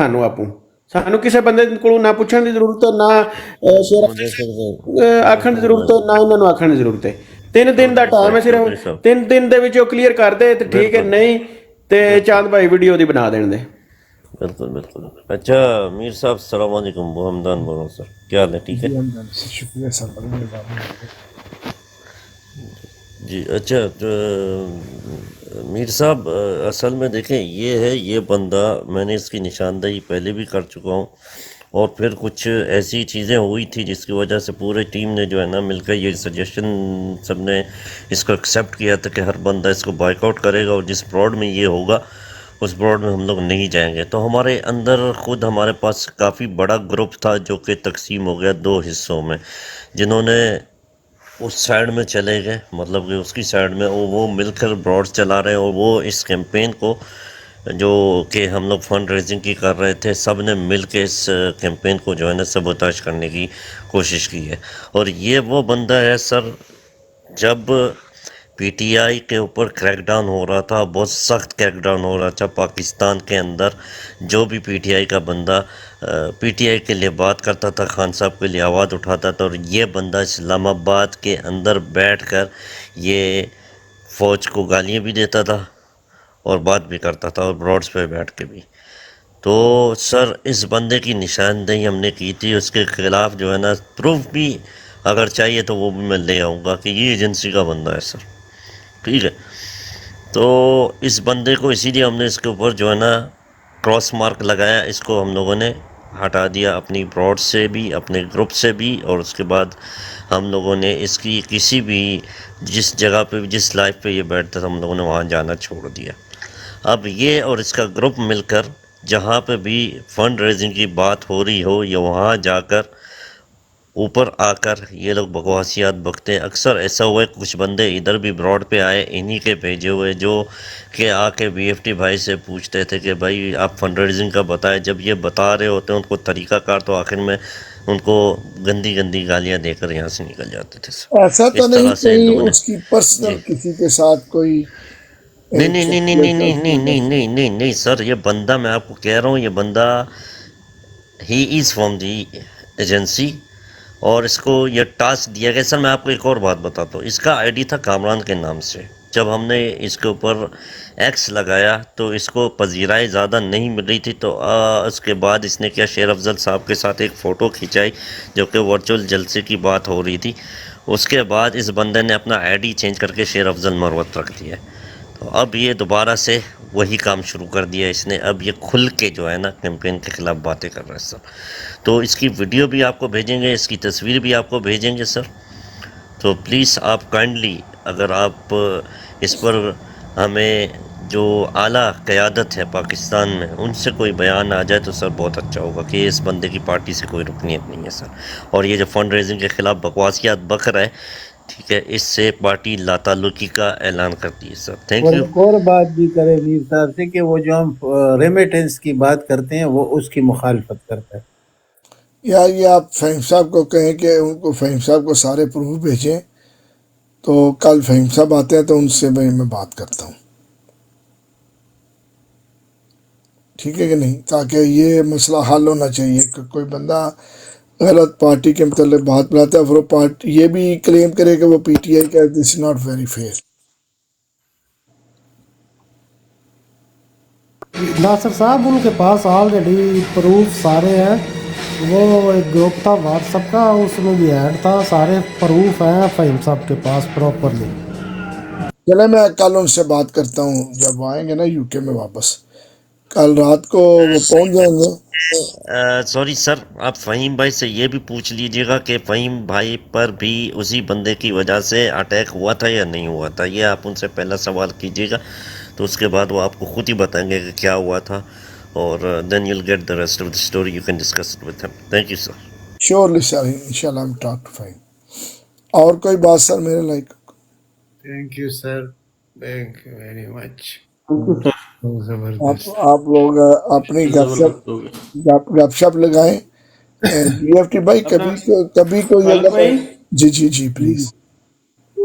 ਸਾਨੂੰ ਆਪੂ ਸਾਨੂੰ ਕਿਸੇ ਬੰਦੇ ਕੋਲੋਂ ਨਾ ਪੁੱਛਣ ਦੀ ਜ਼ਰੂਰਤ ਹੈ, ਨਾ ਸ਼ੇਰ مجھے ਆਖਣ ਦੀ ਜ਼ਰੂਰਤ ਹੈ, ਨਾ ਇਹਨਾਂ ਨੂੰ ਆਖਣ ਦੀ ਜ਼ਰੂਰਤ ਹੈ। 3 ਦਿਨ ਦਾ چودھری ਟਾਈم ਹੈ, صاحب چودھری ਸਿਰਫ صاحب 3 ਦਿਨ ਦੇ ਵਿੱਚ ਉਹ کلیئر ਕਰ ਦੇ ਤੇ ਠੀਕ ਹੈ، بالکل نہیں ਤੇ بالکل ਚਾਂਦ ਭਾਈ ਵੀਡੀਓ ਦੀ بنا ਦੇਣ ਦੇ۔ بالکل بالکل اچھا میر صاحب السلام علیکم، وہ حمدان بول رہا ہوں سر، کیا حال ہے؟ ٹھیک ہے جی ہم سے شکریہ سر، بڑی مہربانی ہوگی۔ جی۔ اچھا میر صاحب اصل میں دیکھیں یہ ہے، یہ بندہ میں نے اس کی نشاندہی پہلے بھی کر چکا ہوں، اور پھر کچھ ایسی چیزیں ہوئی تھی جس کی وجہ سے پورے ٹیم نے جو ہے نا مل کر یہ سجیشن سب نے اس کو ایکسیپٹ کیا تھا کہ ہر بندہ اس کو بائک آؤٹ کرے گا، اور جس براڈ میں یہ ہوگا اس براڈ میں ہم لوگ نہیں جائیں گے۔ تو ہمارے اندر خود ہمارے پاس کافی بڑا گروپ تھا جو کہ تقسیم ہو گیا 2 حصوں میں، جنہوں نے اس سائیڈ میں چلے گئے، مطلب کہ اس کی سائیڈ میں وہ مل کر براڈ چلا رہے ہیں، اور وہ اس کیمپین کو جو کہ ہم لوگ فنڈ ریزنگ کی کر رہے تھے، سب نے مل کے اس کیمپین کو جو ہے نا سبوتاژ کرنے کی کوشش کی ہے۔ اور یہ وہ بندہ ہے سر، جب پی ٹی آئی کے اوپر کریک ڈاؤن ہو رہا تھا، بہت سخت کریک ڈاؤن ہو رہا تھا پاکستان کے اندر، جو بھی پی ٹی آئی کا بندہ پی ٹی آئی کے لیے بات کرتا تھا، خان صاحب کے لیے آواز اٹھاتا تھا، اور یہ بندہ اسلام آباد کے اندر بیٹھ کر یہ فوج کو گالیاں بھی دیتا تھا اور بات بھی کرتا تھا، اور براڈز پہ بیٹھ کے بھی۔ تو سر اس بندے کی نشاندہی ہم نے کی تھی، اس کے خلاف جو ہے نا پروف بھی اگر چاہیے تو وہ بھی میں لے آؤں گا کہ یہ ایجنسی کا بندہ ہے سر، ٹھیک ہے۔ تو اس بندے کو اسی لیے ہم نے اس کے اوپر جو ہے نا کراس مارک لگایا، اس کو ہم لوگوں نے ہٹا دیا اپنی براڈ سے بھی، اپنے گروپ سے بھی، اور اس کے بعد ہم لوگوں نے اس کی کسی بھی جس جگہ پہ جس لائف پہ یہ بیٹھتا تھا ہم لوگوں نے وہاں جانا چھوڑ دیا۔ اب یہ اور اس کا گروپ مل کر جہاں پہ بھی فنڈ ریزنگ کی بات ہو رہی ہو، یا وہاں جا کر اوپر آ کر یہ لوگ بکواسیات بکتے ہیں۔ اکثر ایسا ہوا ہے کچھ بندے ادھر بھی براڈ پہ آئے، انہی کے بھیجے ہوئے، جو کہ آ کے بی ایف ٹی بھائی سے پوچھتے تھے کہ بھائی آپ فنڈ ریزنگ کا بتائیں۔ جب یہ بتا رہے ہوتے ہیں ان کو طریقہ کار، تو آخر میں ان کو گندی گندی گالیاں دے کر یہاں سے نکل جاتے تھے ایسا سر۔ تو اس نہیں طرح سے ان کہیں لوگوں نے، اس کی جی، پرسنل کسی کے ساتھ کوئی نہیں نہیں نہیں نہیں نہیں شخصیت نہیں اس نہیں کی نہیں نہیں نہیں نہیں سر، یہ بندہ میں آپ کو کہہ رہا ہوں، یہ بندہ ہی از فرام دی ایجنسی، اور اس کو یہ ٹاسک دیا گیا۔ سر میں آپ کو ایک اور بات بتاتا ہوں، اس کا آئی ڈی تھا کامران کے نام سے۔ جب ہم نے اس کے اوپر ایکس لگایا تو اس کو پذیرائی زیادہ نہیں مل رہی تھی، تو اس کے بعد اس نے کیا، شیر افضل صاحب کے ساتھ ایک فوٹو کھینچائی جو کہ ورچوئل جلسے کی بات ہو رہی تھی۔ اس کے بعد اس بندے نے اپنا آئی ڈی چینج کر کے شیر افضل مروت رکھ دیا ہے۔ تو اب یہ دوبارہ سے وہی کام شروع کر دیا اس نے، اب یہ کھل کے جو ہے نا کیمپین کے خلاف باتیں کر رہا ہے سر۔ تو اس کی ویڈیو بھی آپ کو بھیجیں گے، اس کی تصویر بھی آپ کو بھیجیں گے سر۔ تو پلیز آپ کائنڈلی اگر آپ اس پر ہمیں جو اعلیٰ قیادت ہے پاکستان میں ان سے کوئی بیان آ جائے تو سر بہت اچھا ہوگا، کہ اس بندے کی پارٹی سے کوئی رکنیت نہیں ہے سر، اور یہ جو فنڈ ریزنگ کے خلاف بکواسیات بک رہا ہے، ٹھیک ہے، اس سے پارٹی لا تعلقی کا اعلان کرتی ہے سر۔ تھینک اور یو۔ ایک اور بات بھی کرے میر صاحب سے کہ وہ جو ہم ریمیٹنس کی بات کرتے ہیں وہ اس کی مخالفت کرتا ہے۔ یا یہ آپ فہیم صاحب کو کہیں کہ ان کو فہیم صاحب کو سارے پروف بھیجیں، تو کل فہیم صاحب آتے ہیں تو ان سے میں بات کرتا ہوں، ٹھیک ہے کہ نہیں، تاکہ یہ مسئلہ حل ہونا چاہیے کہ کوئی بندہ غلط پارٹی کے متعلق بات بلاتا ہے، پھر وہ پارٹی یہ بھی کلیم کرے کہ وہ پی ٹی آئی کا، دس از ناٹ ویری فیئر۔ ناصر صاحب ان کے پاس آلریڈی پروف سارے ہیں، وہ ایک گروپ تھا واٹس ایپ کا، اس میں بھی ایڈ تھا، سارے پروف ہیں فہیم صاحب کے پاس پراپرلی۔ چلے میں کل ان سے بات کرتا ہوں، جب آئیں گے نا یو کے میں واپس، کل رات کو وہ پہنچ جائیں گے۔ سوری سر، آپ فہیم بھائی سے یہ بھی پوچھ لیجئے گا کہ فہیم بھائی پر بھی اسی بندے کی وجہ سے اٹیک ہوا تھا یا نہیں ہوا تھا، یہ آپ ان سے پہلا سوال کیجئے گا، تو اس کے بعد وہ آپ کو خود ہی بتائیں گے کہ کیا ہوا تھا، اور then you will get the rest of the story, you can discuss it with him. Thank you sir. Surely sir, انشاءاللہ ہم ٹاک ٹو فائن۔ اور کوئی بات سر میرے like? Thank you sir, thank you very much, آپ زبردست۔ آپ لوگ اپنی گپ زبردست ہو گیا گپ شپ لگائیں۔ بی ایف ٹی بھائی اپنا کبھی کوئی فالک اگر، بھائی، جی جی جی پلیز۔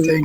thank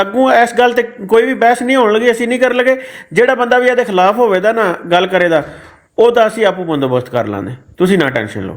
ਅੱਗੋਂ ਇਸ ਗੱਲ ਤੇ ਕੋਈ ਵੀ ਬਹਿਸ ਨਹੀਂ ਹੋਣ ਲੱਗੀ। ਅਸੀਂ ਨਹੀਂ ਕਰ ਲਗੇ। ਜਿਹੜਾ ਬੰਦਾ ਵੀ ਇਹਦੇ ਖਿਲਾਫ ਹੋਵੇਦਾ ਨਾ ਗੱਲ ਕਰੇਦਾ, ਉਹਦਾ ਅਸੀਂ ਆਪੂ ਬੰਦੋਬਸਤ ਕਰ ਲਾਂਗੇ। ਤੁਸੀਂ ਨਾ ਟੈਨਸ਼ਨ ਲਓ।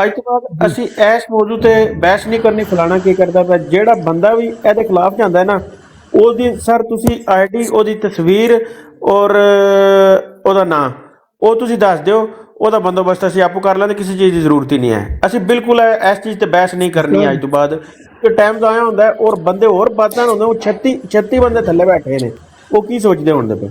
ਅੱਜ ਤੋਂ ਬਾਅਦ ਅਸੀਂ ਇਸ ਮੌਜੂ ਤੇ ਬਹਿਸ ਨਹੀਂ ਕਰਨੀ, ਫਲਾਣਾ ਕੀ ਕਰਦਾ ਪਿਆ। ਜਿਹੜਾ ਬੰਦਾ ਵੀ ਇਹਦੇ ਖਿਲਾਫ ਜਾਂਦਾ ਹੈ ਨਾ, ਉਹਦੀ ਸਰ ਤੁਸੀਂ ID, ਉਹਦੀ ਤਸਵੀਰ ਔਰ ਉਹਦਾ ਨਾਂ ਉਹ ਤੁਸੀਂ ਦੱਸ ਦਿਓ, ਉਹਦਾ ਬੰਦੋਬਸਤ ਅਸੀਂ ਆਪੂ ਕਰ ਲਾਂਗੇ, ਕਿਸੇ ਚੀਜ਼ ਦੀ ਜ਼ਰੂਰਤ ਹੀ ਨਹੀਂ ਹੈ। ਅਸੀਂ ਬਿਲਕੁਲ ਇਸ ਚੀਜ਼ ਤੇ ਬਹਿਸ ਨਹੀਂ ਕਰਨੀ ਅੱਜ ਤੋਂ ਬਾਅਦ, ਕਿ ਟਾਈਮ ਜ਼ਾਇਆ ਹੁੰਦਾ ਹੈ ਔਰ ਬੰਦੇ ਹੋਰ ਬਾਤਾਂ ਹੁੰਦੇ। ਉਹ 36 ਬੰਦੇ ਥੱਲੇ ਬੈਠੇ ਨੇ, ਉਹ ਕੀ ਸੋਚਦੇ ਹੁੰਦੇ ਪਏ।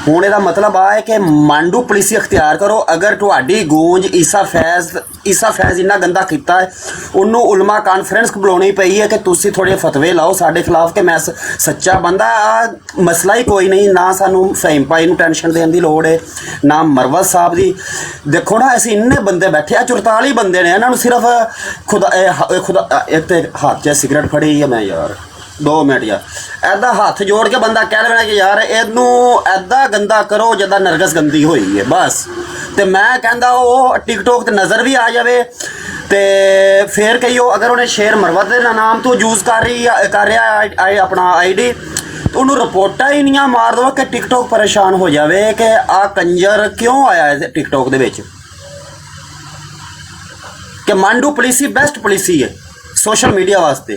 ਹੁਣ ਇਹਦਾ ਮਤਲਬ ਆ ਹੈ ਕਿ ਮਾਂਡੂ ਪੁਲਿਸ ਇਖਤਿਆਰ ਕਰੋ। ਅਗਰ ਤੁਹਾਡੀ ਗੂੰਜ ਈਸਾ ਫੈਜ਼ ਇੰਨਾ ਗੰਦਾ ਕੀਤਾ ਹੈ, ਉਹਨੂੰ ਉਲਮਾ ਕਾਨਫਰੰਸ ਬੁਲਾਉਣੀ ਪਈ ਹੈ ਕਿ ਤੁਸੀਂ ਥੋੜੇ ਫਤਵੇ ਲਾਓ ਸਾਡੇ ਖਿਲਾਫ ਕਿ ਮੈਂ ਸੱਚਾ ਬੰਦਾ। ਆ ਮਸਲਾ ਹੀ ਕੋਈ ਨਹੀਂ, ਨਾ ਸਾਨੂੰ ਫਹੀਮ ਭਾਈ ਨੂੰ ਟੈਨਸ਼ਨ ਦੇਣ ਦੀ ਲੋੜ ਹੈ, ਨਾ ਮਰਵਤ ਸਾਹਿਬ ਦੀ। ਦੇਖੋ ਨਾ, ਅਸੀਂ ਇੰਨੇ ਬੰਦੇ ਬੈਠੇ ਆ, 44 ਬੰਦੇ ਨੇ, ਇਹਨਾਂ ਨੂੰ ਸਿਰਫ ਖੁਦਾ ਇੱਕ ਤੇ ਹੱਥ 'ਚ ਸਿਗਰਟ ਫੜੀ ਹੈ। ਮੈਂ ਯਾਰ 2 ਮਿੰਟ ਯਾਰ, ਐਦਾਂ ਹੱਥ ਜੋੜ ਕੇ ਬੰਦਾ ਕਹਿ ਲੈਣਾ ਕਿ ਯਾਰ ਇਹਨੂੰ ਐਦਾਂ ਗੰਦਾ ਕਰੋ ਜਿੱਦਾਂ ਨਰਗਸ ਗੰਦੀ ਹੋਈ ਹੈ ਬਸ। ਤੇ ਮੈਂ ਕਹਿੰਦਾ ਉਹ ਟਿਕਟੋਕ ਤੇ ਨਜ਼ਰ ਵੀ ਆ ਜਾਵੇ, ਤੇ ਫਿਰ ਕਹੀਓ ਅਗਰ ਉਹਨੇ ਸ਼ੇਰ ਮਰਵਤ ਦੇ ਨਾਮ ਤੋਂ ਯੂਜ਼ ਕਰ ਰਿਹਾ ਆਪਣਾ ID, ਉਹਨੂੰ ਰਿਪੋਰਟਾਂ ਹੀ ਨਹੀਂ ਮਾਰ ਦੋ ਕਿ ਟਿਕਟੋਕ ਪਰੇਸ਼ਾਨ ਹੋ ਜਾਵੇ ਕਿ ਆ ਕੰਜਰ ਕਿਉਂ ਆਇਆ ਹੈ ਟਿਕਟੋਕ ਦੇ ਵਿੱਚ। ਕਿ ਮਾਂਡੂ ਪੁਲਿਸ ਹੀ ਬੈਸਟ ਪੁਲਿਸ ਹੀ ਹੈ ਸੋਸ਼ਲ ਮੀਡੀਆ ਵਾਸਤੇ।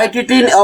ITT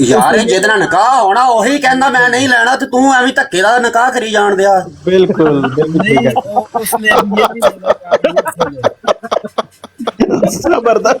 ਯਾਰ ਜਿਹਦੇ ਨਾਲ ਨਿਕਾਹ ਹੋਣਾ ਉਹੀ ਕਹਿੰਦਾ ਮੈਂ ਨਹੀਂ ਲੈਣਾ, ਤੇ ਤੂੰ ਐਵੇਂ ਧੱਕੇ ਦਾ ਨਿਕਾਹ ਕਰੀ ਜਾਣ ਦਿਆ। ਬਿਲਕੁਲ ਠੀਕ ਹੈ, ਜ਼ਬਰਦਸਤ।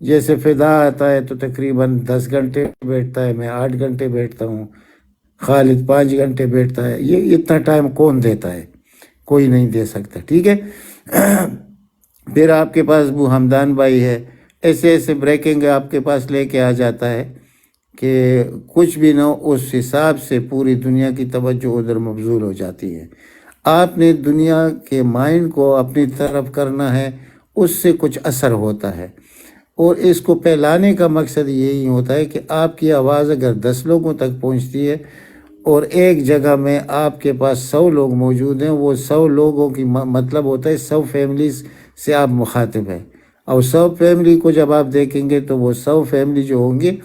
جیسے فدا آتا ہے تو تقریباً 10 گھنٹے بیٹھتا ہے، میں 8 گھنٹے بیٹھتا ہوں، خالد 5 گھنٹے بیٹھتا ہے. یہ اتنا ٹائم کون دیتا ہے؟ کوئی نہیں دے سکتا. ٹھیک ہے. پھر آپ کے پاس ابو حمدان بھائی ہے، ایسے ایسے بریکنگ آپ کے پاس لے کے آ جاتا ہے کہ کچھ بھی نہ ہو، اس حساب سے پوری دنیا کی توجہ ادھر مبذول ہو جاتی ہے. آپ نے دنیا کے مائنڈ کو اپنی طرف کرنا ہے، اس سے کچھ اثر ہوتا ہے. اور اس کو پھیلانے کا مقصد یہی ہوتا ہے کہ آپ کی آواز اگر 10 لوگوں تک پہنچتی ہے اور ایک جگہ میں آپ کے پاس 100 لوگ موجود ہیں، وہ 100 لوگوں کی مطلب ہوتا ہے 100 فیملیز سے آپ مخاطب ہیں. اور 100 فیملی کو جب آپ دیکھیں گے تو وہ 100 فیملی جو ہوں گے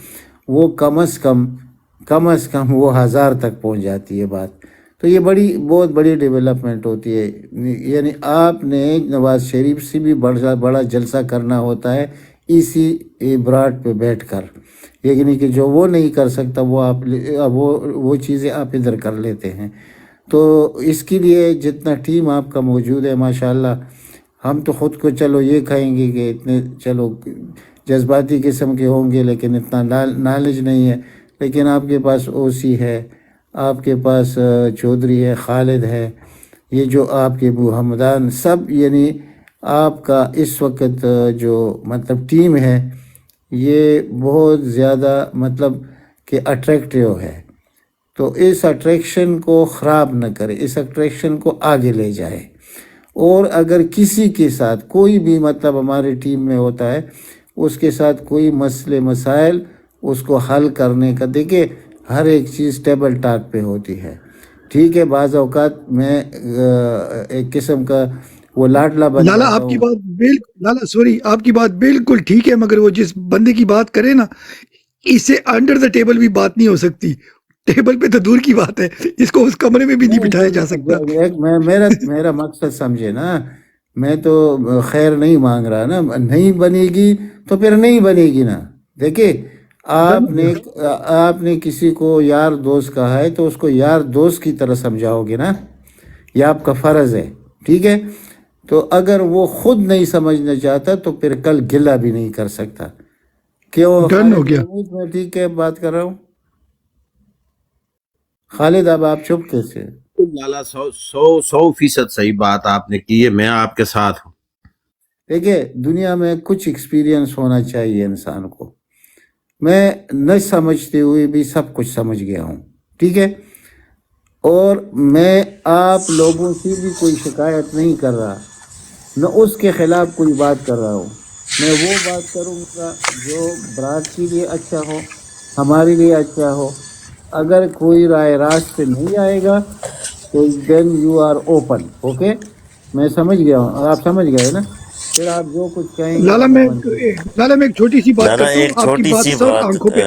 وہ کم از کم وہ 1000 تک پہنچ جاتی ہے بات. تو یہ بہت بڑی ڈیولپمنٹ ہوتی ہے. یعنی آپ نے نواز شریف سے بھی بڑا جلسہ کرنا ہوتا ہے اسی براڈ پہ بیٹھ کر، یعنی کہ جو وہ نہیں کر سکتا وہ چیزیں آپ ادھر کر لیتے ہیں. تو اس کے لیے جتنا ٹیم آپ کا موجود ہے ماشاءاللہ، ہم تو خود کو چلو یہ کہیں گے کہ اتنے چلو جذباتی قسم کے ہوں گے لیکن اتنا نالج نہیں ہے. لیکن آپ کے پاس اوسی ہے، آپ کے پاس چودھری ہے، خالد ہے، یہ جو آپ کے ابو حمدان، سب یعنی آپ کا اس وقت جو مطلب ٹیم ہے یہ بہت زیادہ مطلب کہ اٹریکٹیو ہے. تو اس اٹریکشن کو خراب نہ کرے، اس اٹریکشن کو آگے لے جائے. اور اگر کسی کے ساتھ کوئی بھی مطلب ہمارے ٹیم میں ہوتا ہے، اس کے ساتھ کوئی مسائل اس کو حل کرنے کا، دیکھیں ہر ایک چیز ٹیبل ٹاک پہ ہوتی ہے. ٹھیک ہے، بعض اوقات میں ایک قسم کا وہ لاڈلا بن لالا جاتا آپ کی ہوں. بات بالکل، لالا سوری، آپ کی بات بالکل ٹھیک ہے، مگر وہ جس بندے کی بات کرے نا، اس سے انڈر دا ٹیبل بھی بات نہیں ہو سکتی. ٹیبل پہ تو دور کی بات ہے، اس کو اس کمرے میں بھی نہیں بٹھایا جا سکتا. میرا مقصد سمجھے نا، میں تو خیر نہیں مانگ رہا نا. نہیں بنے گی تو پھر نہیں بنے گی نا. دیکھیں آپ نے کسی کو یار دوست کہا ہے تو اس کو یار دوست کی طرح سمجھاؤ گے نا، یہ آپ کا فرض ہے. ٹھیک ہے. تو اگر وہ خود نہیں سمجھنا چاہتا تو پھر کل گلہ بھی نہیں کر سکتا. کیوں ڈن ہو گیا. میں ٹھیک ہے بات کر رہا ہوں. خالد اب آپ چپ کیسے؟ لالا 100% صحیح بات آپ نے کی ہے، میں آپ کے ساتھ ہوں. دیکھیں دنیا میں کچھ ایکسپیرینس ہونا چاہیے انسان کو. میں نہ سمجھتے ہوئے بھی سب کچھ سمجھ گیا ہوں. ٹھیک ہے. اور میں آپ لوگوں سے بھی کوئی شکایت نہیں کر رہا، نہ اس کے خلاف کوئی بات کر رہا ہوں. میں وہ بات کروں گا جو برات کے لیے اچھا ہو، ہمارے لیے اچھا ہو. اگر کوئی رائے راست پہ نہیں آئے گا تو then you are open. Okay, میں سمجھ گیا ہوں، آپ سمجھ گئے نا. پھر آپ جو کچھ کہیں گے لالا اپنا میں من سے. لالا میں ایک چھوٹی سی بات لالا کرتا ہوں. ایک آپ کی چھوٹی بات سی سر بات، آنکھوں پہ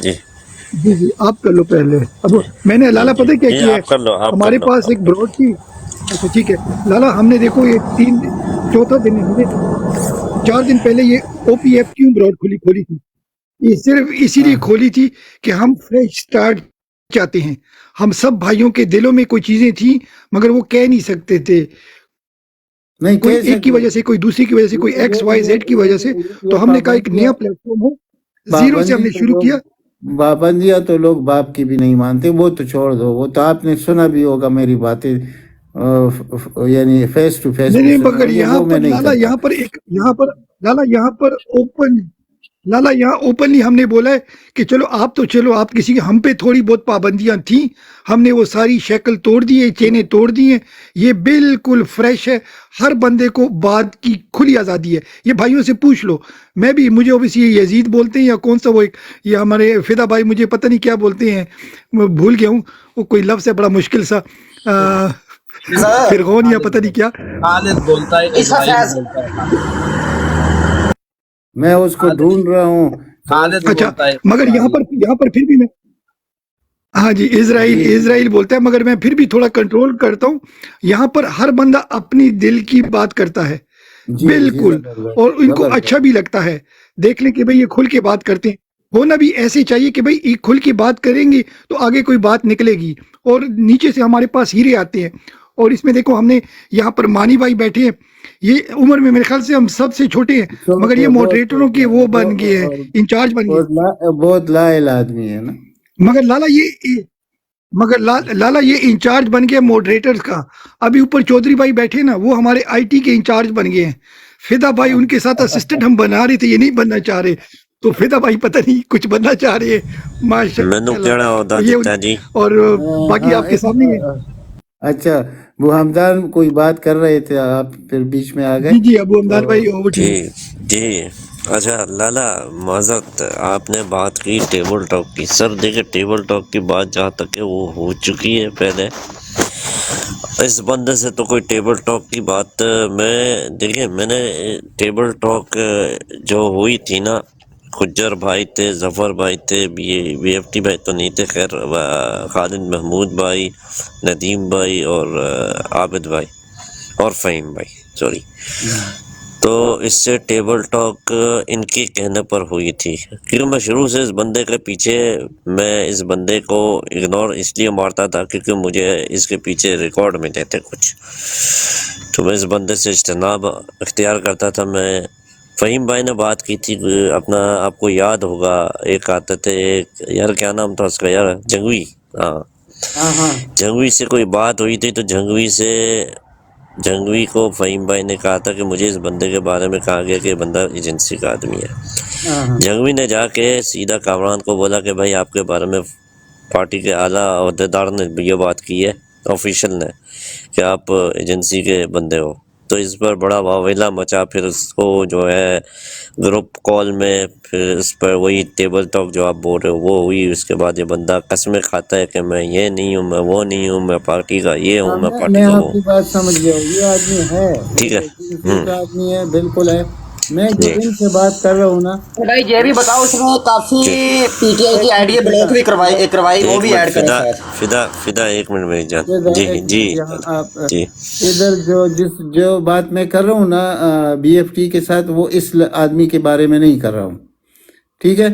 جی جی جی آپ کر لو پہلے. اب میں نے جی لالا جی پتہ کیا جی کیا ہے، آپ کر لو، آپ کر ہمارے لو، پاس آپ ایک کر لو. بروڈ کی. اچھا ٹھیک ہے لالا، ہم نے دیکھو یہ چوتھا دن ہے، ہم نے 4 دن پہلے یہ او پی ایف کیوں براڈ کھولی تھی. یہ صرف اسی لیے کھولی تھی کہ ہم فریش سٹارٹ چاہتے ہیں. ہم سب بھائیوں کے دلوں میں کوئی چیزیں تھیں مگر وہ کہہ نہیں سکتے تھے، نہیں کوئی کہہ ایک کی سکتے. وجہ سے، کوئی دوسری کی وجہ سے، کوئی ایکس وائی زیڈ کی وجہ سے. تو ہم نے کہا ایک نیا پلیٹ فارم ہو، زیرو سے ہم پابندی نے تو شروع کیا. پابندیاں تو لوگ باپ کی بھی نہیں مانتے، وہ تو چھوڑ دو. وہ تو آپ نے سنا بھی ہوگا میری باتیں، یعنی فیس ٹو فیس نہیں بھی نہیں، سنی مگر ہوگی، یہاں وہ پر میں نہیں لالا، کرتا. یہاں پر ایک لالا یہاں پر یہاں اوپنلی ہم نے بولا ہے کہ چلو آپ کسی کے، ہم پہ تھوڑی بہت پابندیاں تھیں، ہم نے وہ ساری شکل توڑ دی ہے، چینیں توڑ دی ہیں. یہ بالکل فریش ہے، ہر بندے کو بات کی کھلی آزادی ہے. یہ بھائیوں سے پوچھ لو. مجھے اوبیسلی یہ یزید بولتے ہیں یا کون سا وہ ایک، یہ ہمارے فدا بھائی مجھے پتہ نہیں کیا بولتے ہیں، میں بھول گیا ہوں، وہ کوئی لفظ ہے بڑا مشکل سا، فرغون یا پتہ نہیں کیا. خالد بولتا ہے، اسرائیل بولتا ہے. میں اس کو ڈھونڈ رہا ہوں. خالد اچھا بولتا ہے مگر یہاں پر پھر بھی میں، ہاں جی اسرائیل بولتا ہے، مگر میں پھر بھی تھوڑا کنٹرول کرتا ہوں. یہاں پر ہر بندہ اپنی دل کی بات کرتا ہے بالکل، اور ان کو اچھا بھی لگتا ہے دیکھ لیں کہ بھئی یہ کھل کے بات کرتے ہیں. ہونا بھی ایسے چاہیے کہ بھئی یہ کھل کے بات کریں گے تو آگے کوئی بات نکلے گی. اور نیچے سے ہمارے پاس ہیرے آتے ہیں، اور اس میں دیکھو ہم نے یہاں پر مانی بھائی بیٹھے ہیں, یہ عمر میں میرے خیال سے ہم سب سے چھوٹے ہیں, مگر یہ ماڈریٹروں کے وہ بن گئے ہیں, انچارج بن گئے. بہت لائل آدمی ہے نا. مگر لالا یہ انچارج بن گیا ماڈریٹرز کا. ابھی اوپر چودھری بھائی بیٹھے نا, وہ ہمارے آئی ٹی کے انچارج بن گئے ہیں. فدا بھائی ان کے ساتھ اسسٹنٹ ہم بنا رہے تھے, یہ نہیں بننا چاہ رہے, تو فدا بھائی پتہ نہیں کچھ بننا چاہ رہے ہیں ماشاء مینو کیڑا ہوتا دیتا جی. اور باقی آپ کے سامنے ہے. اچھا وہ ہمدان کوئی بات کر رہے تھے, آپ پھر بیچ میں آ گئے. جی ابو ہمدان بھائی over to you. جی اچھا لالا معذرت, آپ نے بات کی ٹیبل ٹاک کی. سر دیکھیں ٹیبل ٹاک کی بات جہاں تک ہے وہ ہو چکی ہے پہلے. اس بندے سے تو کوئی ٹیبل ٹاک کی بات میں نے ٹیبل ٹاک جو ہوئی تھی نا, خجر بھائی تھے, ظفر بھائی تھے, بی ایف ٹی بھائی تو نہیں تھے خیر, خالد محمود بھائی, ندیم بھائی اور عابد بھائی اور فہیم بھائی, سوری. تو اس سے ٹیبل ٹاک ان کے کہنے پر ہوئی تھی, کیونکہ میں شروع سے اس بندے کے پیچھے, میں اس بندے کو اگنور اس لیے مارتا تھا کیونکہ مجھے اس کے پیچھے ریکارڈ ملے تھے کچھ, تو میں اس بندے سے اجتناب اختیار کرتا تھا. میں فہیم بھائی نے بات کی تھی اپنا, آپ کو یاد ہوگا ایک آتے تھے, یار کیا نام تھا اس کا یار, جنگوی. ہاں جنگوی سے کوئی بات ہوئی تھی, تو جنگوی کو فہیم بھائی نے کہا تھا کہ مجھے اس بندے کے بارے میں کہا گیا کہ یہ بندہ ایجنسی کا آدمی ہے. جنگوی نے جا کے سیدھا کامران کو بولا کہ بھائی آپ کے بارے میں پارٹی کے اعلیٰ عہدیدار نے یہ بات کی ہے, آفیشل نے, کہ آپ ایجنسی کے بندے ہو. تو اس پر بڑا واویلا مچا, پھر اس کو جو ہے گروپ کال میں, پھر اس پر وہی ٹیبل ٹاک جو آپ بول رہے ہو وہ ہوئی. اس کے بعد یہ بندہ قسمیں کھاتا ہے کہ میں یہ نہیں ہوں, میں وہ نہیں ہوں, میں پارٹی کا یہ ہوں, میں پارٹی میں کا آپ وہ کی ہوں. بات سمجھ گیا ہوں, یہ آدمی ہے ٹھیک ہے. ایجنسی کا آدمی ہے, بالکل ہے. میں جو جی ان سے بات کر رہا ہوں نا, بھائی یہ بھی بتاؤ, اس نے کافی پی ٹی آئی کی آئی ڈی بلاک بھی کروائی, وہ ایک بھی منٹ, ایڈ کریں ساتھ. فدا ایک منٹ میری جان. جی ایک جی منٹ یہاں آپ جی ادھر جو بات میں کر رہا ہوں نا بی ایف ٹی کے ساتھ, وہ اس آدمی کے بارے میں نہیں کر رہا ہوں, ٹھیک ہے.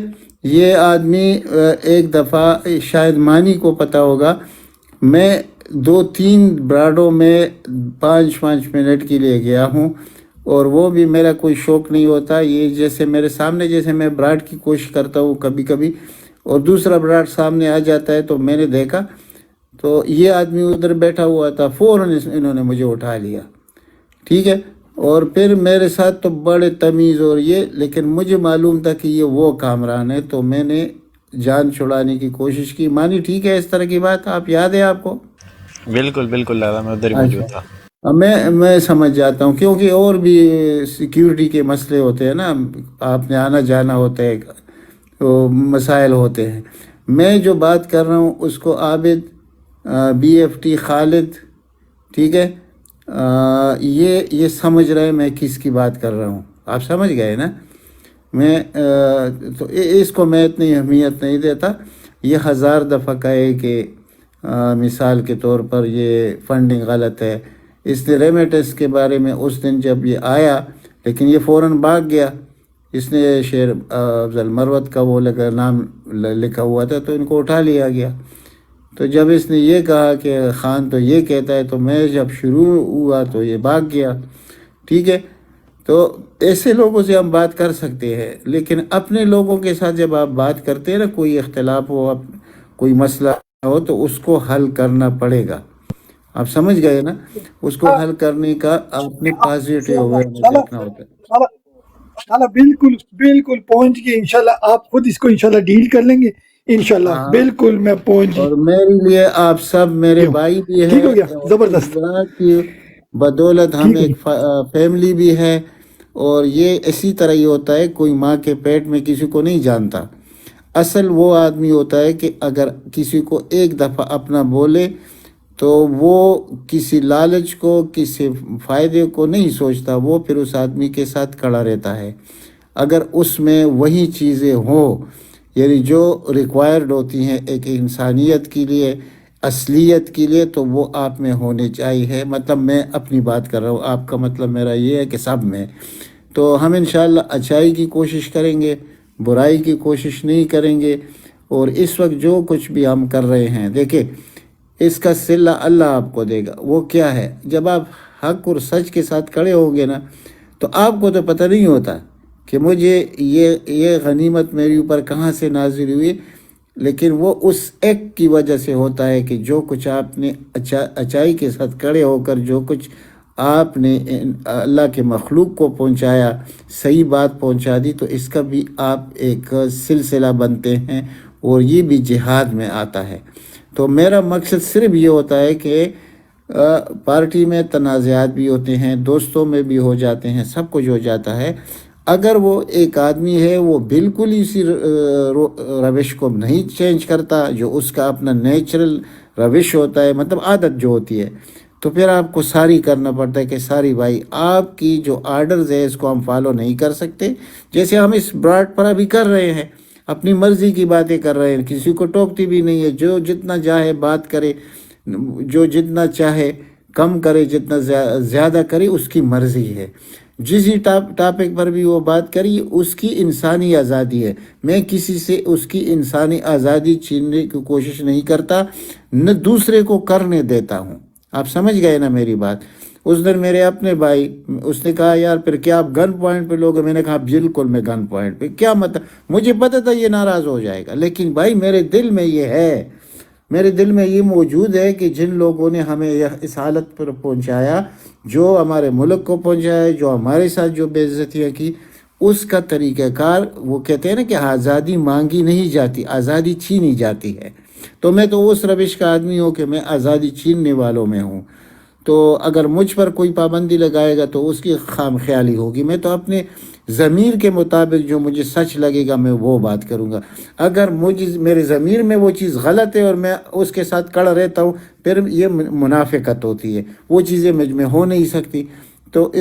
یہ آدمی ایک دفعہ شاید مانی کو پتہ ہوگا, میں 2-3 براڈوں میں 5 منٹ کے لیے گیا ہوں, اور وہ بھی میرا کوئی شوق نہیں ہوتا. یہ جیسے میرے سامنے, جیسے میں براڈ کی کوشش کرتا ہوں کبھی کبھی, اور دوسرا براڈ سامنے آ جاتا ہے, تو میں نے دیکھا تو یہ آدمی ادھر بیٹھا ہوا تھا, فوراً انہوں نے مجھے اٹھا لیا, ٹھیک ہے. اور پھر میرے ساتھ تو بڑے تمیز اور یہ, لیکن مجھے معلوم تھا کہ یہ وہ کامران ہے, تو میں نے جان چھڑانے کی کوشش کی. مانی ٹھیک ہے اس طرح کی بات, آپ یاد ہے آپ کو؟ بالکل لالا, میں ادھر ہی موجود تھا. میں سمجھ جاتا ہوں, کیونکہ اور بھی سیکیورٹی کے مسئلے ہوتے ہیں نا, آپ نے آنا جانا ہوتا ہے, تو مسائل ہوتے ہیں. میں جو بات کر رہا ہوں اس کو عابد, بی ایف ٹی, خالد, ٹھیک ہے, یہ سمجھ رہے میں کس کی بات کر رہا ہوں, آپ سمجھ گئے نا. میں تو اس کو میں اتنی اہمیت نہیں دیتا. یہ 1000 دفعہ کہے کہ مثال کے طور پر یہ فنڈنگ غلط ہے. اس نے ریمیٹنس کے بارے میں اس دن جب یہ آیا, لیکن یہ فوراً بھاگ گیا. اس نے شیر افضل مروت کا وہ نام لکھا ہوا تھا, تو ان کو اٹھا لیا گیا. تو جب اس نے یہ کہا کہ خان تو یہ کہتا ہے, تو میں جب شروع ہوا تو یہ بھاگ گیا, ٹھیک ہے. تو ایسے لوگوں سے ہم بات کر سکتے ہیں, لیکن اپنے لوگوں کے ساتھ جب آپ بات کرتے ہیں نا, کوئی اختلاف ہو, کوئی مسئلہ ہو, تو اس کو حل کرنا پڑے گا. آپ سمجھ گئے نا, اس کو حل کرنے کا اپنے پازیٹیو وے میں دیکھنا ہوتا ہے. بالکل پہنچ گئے انشاءاللہ. آپ خود اس کو انشاءاللہ ڈیل کر لیں گے انشاءاللہ. بالکل میں پہنچ گئی. اور میرے لیے آپ سب میرے بھائی بھی ہیں, ٹھیک ہو گیا, زبردست. کی بدولت ہم ایک فیملی بھی ہے. اور یہ اسی طرح ہی ہوتا ہے, کوئی ماں کے پیٹ میں کسی کو نہیں جانتا. اصل وہ آدمی ہوتا ہے کہ اگر کسی کو ایک دفعہ اپنا بولے, تو وہ کسی لالچ کو, کسی فائدے کو نہیں سوچتا, وہ پھر اس آدمی کے ساتھ کھڑا رہتا ہے. اگر اس میں وہی چیزیں ہوں, یعنی جو ریکوائرڈ ہوتی ہیں ایک انسانیت کے لیے, اصلیت کے لیے, تو وہ آپ میں ہونے چاہیے. مطلب میں اپنی بات کر رہا ہوں, آپ کا مطلب میرا یہ ہے کہ سب میں. تو ہم انشاءاللہ اچھائی کی کوشش کریں گے, برائی کی کوشش نہیں کریں گے. اور اس وقت جو کچھ بھی ہم کر رہے ہیں, دیکھیں اس کا صلہ اللہ آپ کو دے گا. وہ کیا ہے؟ جب آپ حق اور سچ کے ساتھ کھڑے ہوگے نا تو آپ کو تو پتہ نہیں ہوتا کہ مجھے یہ غنیمت میرے اوپر کہاں سے نازل ہوئی، لیکن وہ اس ایک کی وجہ سے ہوتا ہے کہ جو کچھ آپ نے اچائی کے ساتھ کھڑے ہو کر جو کچھ آپ نے اللہ کے مخلوق کو پہنچایا، صحیح بات پہنچا دی، تو اس کا بھی آپ ایک سلسلہ بنتے ہیں اور یہ بھی جہاد میں آتا ہے. تو میرا مقصد صرف یہ ہوتا ہے کہ پارٹی میں تنازعات بھی ہوتے ہیں، دوستوں میں بھی ہو جاتے ہیں، سب کچھ ہو جاتا ہے. اگر وہ ایک آدمی ہے وہ بالکل اسی روش کو نہیں چینج کرتا جو اس کا اپنا نیچرل روش ہوتا ہے، مطلب عادت جو ہوتی ہے، تو پھر آپ کو ساری کرنا پڑتا ہے کہ ساری بھائی آپ کی جو آرڈرز ہے اس کو ہم فالو نہیں کر سکتے. جیسے ہم اس براڈ پر ابھی کر رہے ہیں، اپنی مرضی کی باتیں کر رہے ہیں، کسی کو ٹوکتی بھی نہیں ہے، جو جتنا چاہے بات کرے، جو جتنا چاہے کم کرے، جتنا زیادہ کرے، اس کی مرضی ہے. جس ہی ٹاپک پر بھی وہ بات کری، اس کی انسانی آزادی ہے. میں کسی سے اس کی انسانی آزادی چھیننے کی کوشش نہیں کرتا، نہ دوسرے کو کرنے دیتا ہوں. آپ سمجھ گئے نا میری بات؟ اس دن میرے اپنے بھائی، اس نے کہا یار پھر کیا آپ گن پوائنٹ پہ لوگ؟ میں نے کہا بالکل میں گن پوائنٹ پہ. کیا مطلب؟ مجھے پتہ تھا یہ ناراض ہو جائے گا، لیکن بھائی میرے دل میں یہ ہے، میرے دل میں یہ موجود ہے کہ جن لوگوں نے ہمیں اس حالت پر پہنچایا، جو ہمارے ملک کو پہنچایا، جو ہمارے ساتھ جو بے عزتیاں کی، اس کا طریقہ کار، وہ کہتے ہیں نا کہ آزادی مانگی نہیں جاتی، آزادی چھینی جاتی ہے. تو میں تو اس روش کا آدمی ہوں کہ میں آزادی چھیننے والوں میں ہوں. تو اگر مجھ پر کوئی پابندی لگائے گا تو اس کی خام خیالی ہوگی. میں تو اپنے ضمیر کے مطابق جو مجھے سچ لگے گا میں وہ بات کروں گا. اگر میرے ضمیر میں وہ چیز غلط ہے اور میں اس کے ساتھ کڑا رہتا ہوں، پھر یہ منافقت ہوتی ہے، وہ چیزیں مجھ میں ہو نہیں سکتی. تو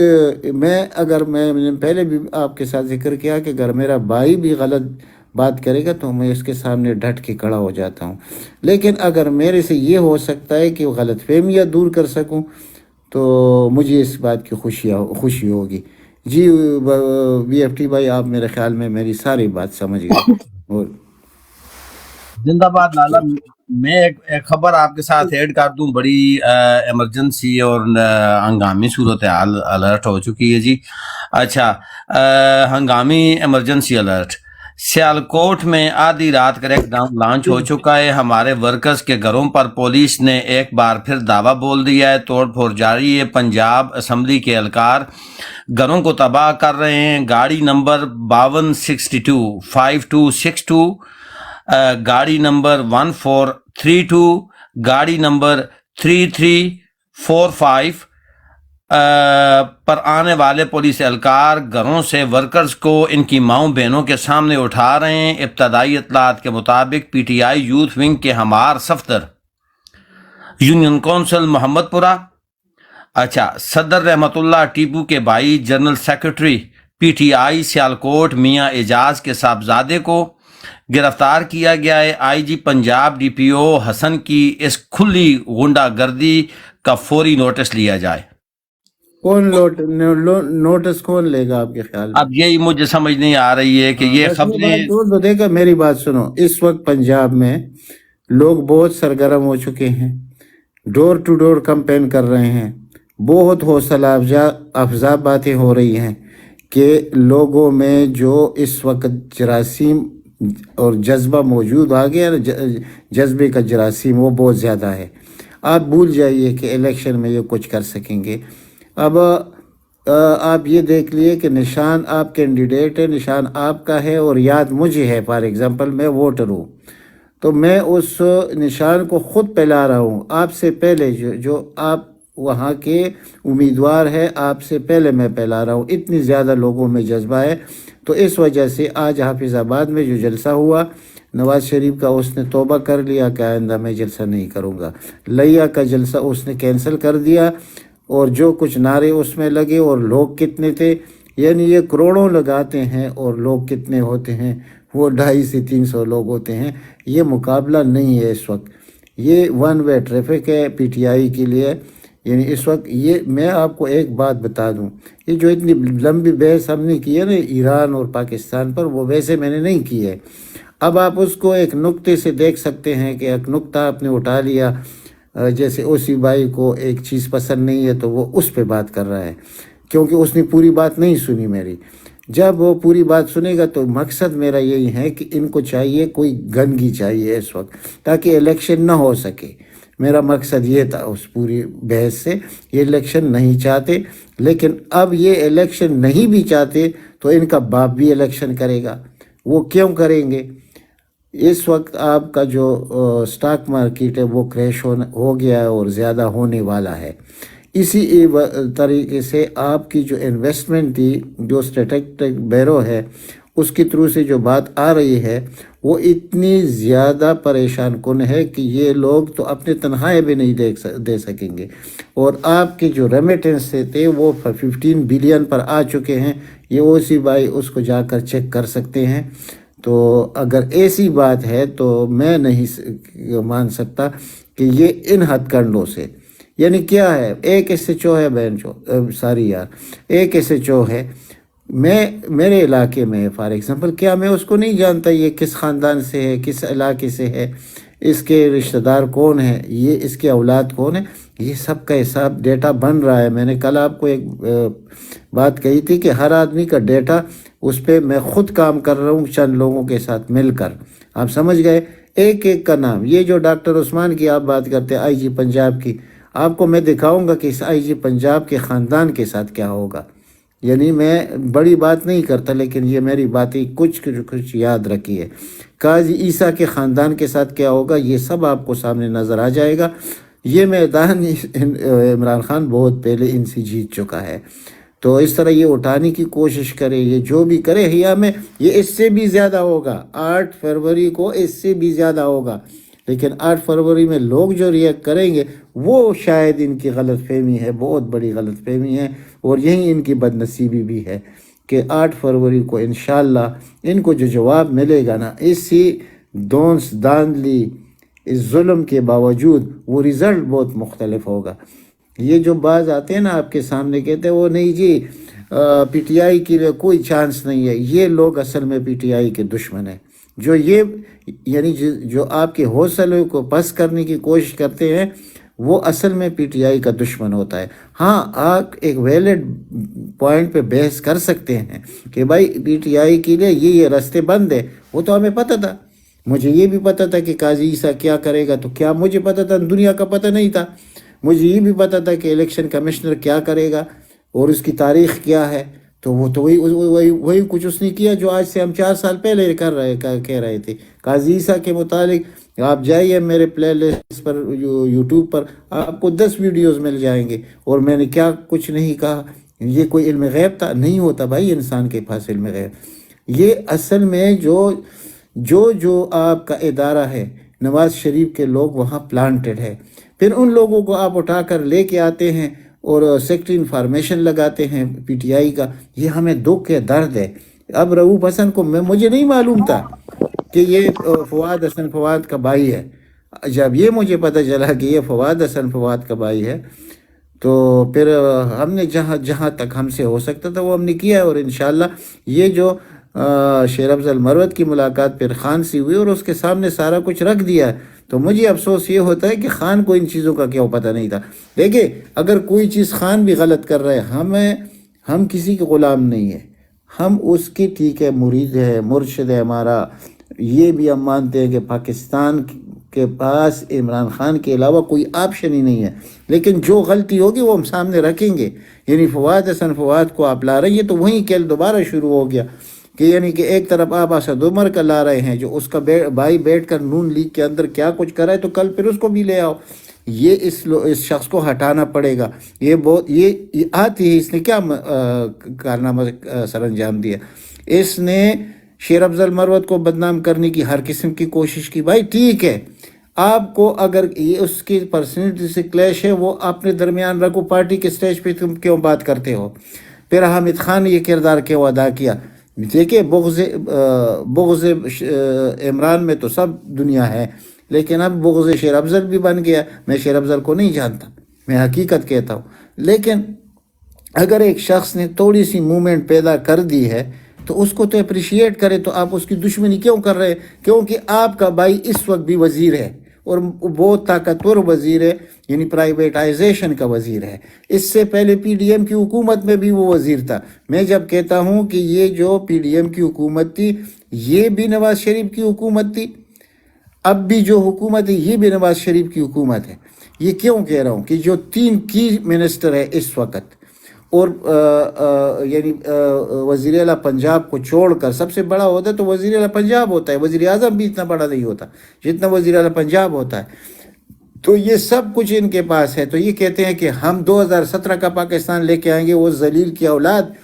میں نے پہلے بھی آپ کے ساتھ ذکر کیا کہ اگر میرا بھائی بھی غلط بات کرے گا تو میں اس کے سامنے ڈٹ کے کھڑا ہو جاتا ہوں. لیکن اگر میرے سے یہ ہو سکتا ہے کہ غلط فہمیاں دور کر سکوں تو مجھے اس بات کی خوشی ہوگی. جی بی ایف ٹی بھائی، آپ میرے خیال میں میری ساری بات سمجھ گئے. اور زندہ باد لالا. میں ایک خبر آپ کے ساتھ ایڈ کر دوں، بڑی ایمرجنسی اور ہنگامی صورتحال الرٹ ہو چکی ہے جی. اچھا، ہنگامی ایمرجنسی الرٹ. سیالکوٹ میں آدھی رات کریک ڈاؤن لانچ ہو چکا ہے. ہمارے ورکرز کے گھروں پر پولیس نے ایک بار پھر دعویٰ بول دیا ہے. توڑ پھوڑ جاری ہے. پنجاب اسمبلی کے اہلکار گھروں کو تباہ کر رہے ہیں. گاڑی نمبر 5262 گاڑی نمبر 1432، گاڑی نمبر 3345 پر آنے والے پولیس اہلکار گھروں سے ورکرز کو ان کی ماؤں بہنوں کے سامنے اٹھا رہے ہیں. ابتدائی اطلاعات کے مطابق P T I youth wing کے ہمار صفدر یونین کونسل محمد پورہ، اچھا، صدر رحمت اللہ ٹیپو کے بھائی general secretary P T I Sialkot میاں اعجاز کے صاحبزادے کو گرفتار کیا گیا ہے. آئی جی پنجاب ڈی پی او حسن کی اس کھلی غنڈہ گردی کا فوری نوٹس لیا جائے. کون نوٹس کون لے گا آپ کے خیال میں؟ اب یہی مجھے سمجھ نہیں آ رہی ہے کہ یہ خبریں. دیکھا، میری بات سنو. اس وقت پنجاب میں لوگ بہت سرگرم ہو چکے ہیں، ڈور ٹو ڈور کمپین کر رہے ہیں. بہت حوصلہ افزا باتیں ہو رہی ہیں کہ لوگوں میں جو اس وقت جراثیم اور جذبہ موجود آ گیا، جذبے کا جراثیم وہ بہت زیادہ ہے. آپ بھول جائیے کہ الیکشن میں یہ کچھ کر سکیں گے. اب آپ یہ دیکھ لیے کہ نشان آپ کینڈیڈیٹ ہے، نشان آپ کا ہے اور یاد مجھے ہے. فار ایگزامپل میں ووٹر ہوں تو میں اس نشان کو خود پھیلا رہا ہوں. آپ سے پہلے جو آپ وہاں کے امیدوار ہے، آپ سے پہلے میں پھیلا رہا ہوں. اتنی زیادہ لوگوں میں جذبہ ہے. تو اس وجہ سے آج حافظ آباد میں جو جلسہ ہوا، نواز شریف کا، اس نے توبہ کر لیا کہ آئندہ میں جلسہ نہیں کروں گا. لیا کا جلسہ اس نے کینسل کر دیا، اور جو کچھ نعرے اس میں لگے اور لوگ کتنے تھے، یعنی یہ کروڑوں لگاتے ہیں اور لوگ کتنے ہوتے ہیں، وہ 250 سے 300 لوگ ہوتے ہیں. یہ مقابلہ نہیں ہے اس وقت. یہ ون وے ٹریفک ہے پی ٹی آئی کے لیے. یعنی اس وقت یہ میں آپ کو ایک بات بتا دوں، یہ جو اتنی لمبی بحث ہم نے کی ہے نا ایران اور پاکستان پر، وہ ویسے میں نے نہیں کی ہے. اب آپ اس کو ایک نقطے سے دیکھ سکتے ہیں کہ ایک نقطہ آپ نے اٹھا لیا جیسے اوسی بھائی کو ایک چیز پسند نہیں ہے تو وہ اس پہ بات کر رہا ہے، کیونکہ اس نے پوری بات نہیں سنی میری. جب وہ پوری بات سنے گا تو مقصد میرا یہی ہے کہ ان کو چاہیے کوئی گندگی چاہیے اس وقت تاکہ الیکشن نہ ہو سکے. میرا مقصد یہ تھا اس پوری بحث سے. یہ الیکشن نہیں چاہتے، لیکن اب یہ الیکشن نہیں بھی چاہتے تو ان کا باپ بھی الیکشن کرے گا. وہ کیوں کریں گے؟ اس وقت آپ کا جو سٹاک مارکیٹ ہے وہ کریش ہو گیا ہے اور زیادہ ہونے والا ہے. اسی طریقے سے آپ کی جو انویسٹمنٹ تھی، جو اسٹیٹسٹک بیورو ہے اس کے تھرو سے جو بات آ رہی ہے وہ اتنی زیادہ پریشان کن ہے کہ یہ لوگ تو اپنے تنخواہیں بھی نہیں دے سکیں گے. اور آپ کے جو ریمیٹنس تھے وہ 15 بلین پر آ چکے ہیں. یہ اوسی بھائی اس کو جا کر چیک کر سکتے ہیں. تو اگر ایسی بات ہے تو میں نہیں مان سکتا کہ یہ ان ہتھ کنڈوں سے، یعنی کیا ہے، ایک SHO ہے بہن چو ساری یار، ایک SHO ہے میرے علاقے میں فار ایگزامپل. کیا میں اس کو نہیں جانتا یہ کس خاندان سے ہے، کس علاقے سے ہے، اس کے رشتہ دار کون ہیں، یہ اس کے اولاد کون ہیں؟ یہ سب کا حساب ڈیٹا بن رہا ہے. میں نے کل آپ کو ایک بات کہی تھی کہ ہر آدمی کا ڈیٹا اس پہ میں خود کام کر رہا ہوں چند لوگوں کے ساتھ مل کر. آپ سمجھ گئے؟ ایک ایک کا نام. یہ جو ڈاکٹر عثمان کی آپ بات کرتے ہیں IG پنجاب کی، آپ کو میں دکھاؤں گا کہ اس IG پنجاب کے خاندان کے ساتھ کیا ہوگا. یعنی میں بڑی بات نہیں کرتا لیکن یہ میری باتیں کچھ یاد رکھی ہے. قاضی عیسیٰ کے خاندان کے ساتھ کیا ہوگا یہ سب آپ کو سامنے نظر آ جائے گا. یہ میدان عمران خان بہت پہلے ان سے جیت چکا ہے. تو اس طرح یہ اٹھانے کی کوشش کرے، یہ جو بھی کرے حیا میں، یہ اس سے بھی زیادہ ہوگا. 8 فروری کو اس سے بھی زیادہ ہوگا. لیکن 8 فروری میں لوگ جو ریئیکٹ کریں گے وہ شاید ان کی غلط فہمی ہے، بہت بڑی غلط فہمی ہے. اور یہی ان کی بدنصیبی بھی ہے کہ 8 فروری کو انشاءاللہ ان کو جو جواب ملے گا نا، اسی دونس داندلی اس ظلم کے باوجود وہ رزلٹ بہت مختلف ہوگا. یہ جو بعض آتے ہیں نا آپ کے سامنے کہتے ہیں وہ نہیں جی PTI کے لیے کوئی چانس نہیں ہے، یہ لوگ اصل میں PTI کے دشمن ہیں. جو یہ یعنی جو آپ کے حوصلے کو پس کرنے کی کوشش کرتے ہیں وہ اصل میں PTI کا دشمن ہوتا ہے. ہاں آپ ایک ویلڈ پوائنٹ پہ بحث کر سکتے ہیں کہ بھائی PTI کے لیے یہ راستے بند ہے. وہ تو ہمیں پتہ تھا، مجھے یہ بھی پتہ تھا کہ قاضی عیسیٰ کیا کرے گا. تو کیا مجھے پتہ تھا؟ دنیا کا پتہ نہیں تھا. مجھے یہ بھی پتہ تھا کہ الیکشن کمشنر کیا کرے گا اور اس کی تاریخ کیا ہے. تو وہ تو وہی کچھ اس نے کیا جو آج سے ہم 4 سال پہلے کہہ رہے تھے. قاضی عیسیٰ کے متعلق آپ جائیے میرے پلے لسٹ پر یوٹیوب پر، آپ کو 10 ویڈیوز مل جائیں گے. اور میں نے کیا کچھ نہیں کہا. یہ کوئی علم غیب تھا؟ نہیں ہوتا بھائی انسان کے پاس علم غیب. یہ اصل میں جو آپ کا ادارہ ہے، نواز شریف کے لوگ وہاں پلانٹڈ ہے. پھر ان لوگوں کو آپ اٹھا کر لے کے آتے ہیں اور سیکٹری انفارمیشن لگاتے ہیں PTI کا. یہ ہمیں دکھ ہے، درد ہے. اب رؤوف حسن کو مجھے نہیں معلوم تھا کہ یہ فواد حسن فواد کا بھائی ہے. جب یہ مجھے پتہ چلا کہ یہ فواد حسن فواد کا بھائی ہے تو پھر ہم نے جہاں تک ہم سے ہو سکتا تھا وہ ہم نے کیا ہے. اور انشاءاللہ یہ جو شیر افضل مروت کی ملاقات پھر خان سے ہوئی اور اس کے سامنے سارا کچھ رکھ دیا ہے. تو مجھے افسوس یہ ہوتا ہے کہ خان کو ان چیزوں کا کیوں پتہ نہیں تھا. دیکھیں اگر کوئی چیز خان بھی غلط کر رہے ہیں، ہم کسی کے غلام نہیں ہیں، ہم اس کی ٹھیک ہے مرید ہے، مرشد ہے ہمارا. یہ بھی ہم مانتے ہیں کہ پاکستان کے پاس عمران خان کے علاوہ کوئی آپشن ہی نہیں ہے. لیکن جو غلطی ہوگی وہ ہم سامنے رکھیں گے. یعنی فواد حسن فواد کو آپ لا رہے ہیں تو وہیں کل دوبارہ شروع ہو گیا کہ یعنی کہ ایک طرف آپ اسد عمر کا لا رہے ہیں جو اس کا بھائی بیٹھ کر نون لیگ کے اندر کیا کچھ کر رہا ہے، تو کل پھر اس کو بھی لے آؤ. یہ اس شخص کو ہٹانا پڑے گا. یہ آتی ہے. اس نے کیا کارنامہ سر انجام دیا؟ اس نے شیر افضل مروت کو بدنام کرنے کی ہر قسم کی کوشش کی. بھائی ٹھیک ہے، آپ کو اگر یہ اس کی پرسنالٹی سے کلیش ہے وہ اپنے درمیان رکھو. پارٹی کے سٹیج پہ تم کیوں بات کرتے ہو؟ پھر حامد خان نے یہ کردار کیوں ادا کیا؟ دیکھیں بغض عمران میں تو سب دنیا ہے، لیکن اب بغض شیر افضل بھی بن گیا. میں شیر افضل کو نہیں جانتا، میں حقیقت کہتا ہوں. لیکن اگر ایک شخص نے تھوڑی سی موومنٹ پیدا کر دی ہے تو اس کو تو اپریشیٹ کرے. تو آپ اس کی دشمنی کیوں کر رہے ہیں؟ کیونکہ آپ کا بھائی اس وقت بھی وزیر ہے اور بہت طاقتور وزیر ہے، یعنی پرائیویٹائزیشن کا وزیر ہے. اس سے پہلے پی ڈی ایم کی حکومت میں بھی وہ وزیر تھا. میں جب کہتا ہوں کہ یہ جو پی ڈی ایم کی حکومت تھی یہ بھی نواز شریف کی حکومت تھی، اب بھی جو حکومت ہے یہ بھی نواز شریف کی حکومت ہے. یہ کیوں کہہ رہا ہوں کہ جو 3 کی منسٹر ہے اس وقت، اور یعنی وزیر اعلیٰ پنجاب کو چھوڑ کر سب سے بڑا ہوتا ہے تو وزیر اعلیٰ پنجاب ہوتا ہے، وزیر اعظم بھی اتنا بڑا نہیں ہوتا جتنا وزیر اعلیٰ پنجاب ہوتا ہے. تو یہ سب کچھ ان کے پاس ہے. تو یہ کہتے ہیں کہ ہم 2017 کا پاکستان لے کے آئیں گے. وہ ذلیل کی اولاد،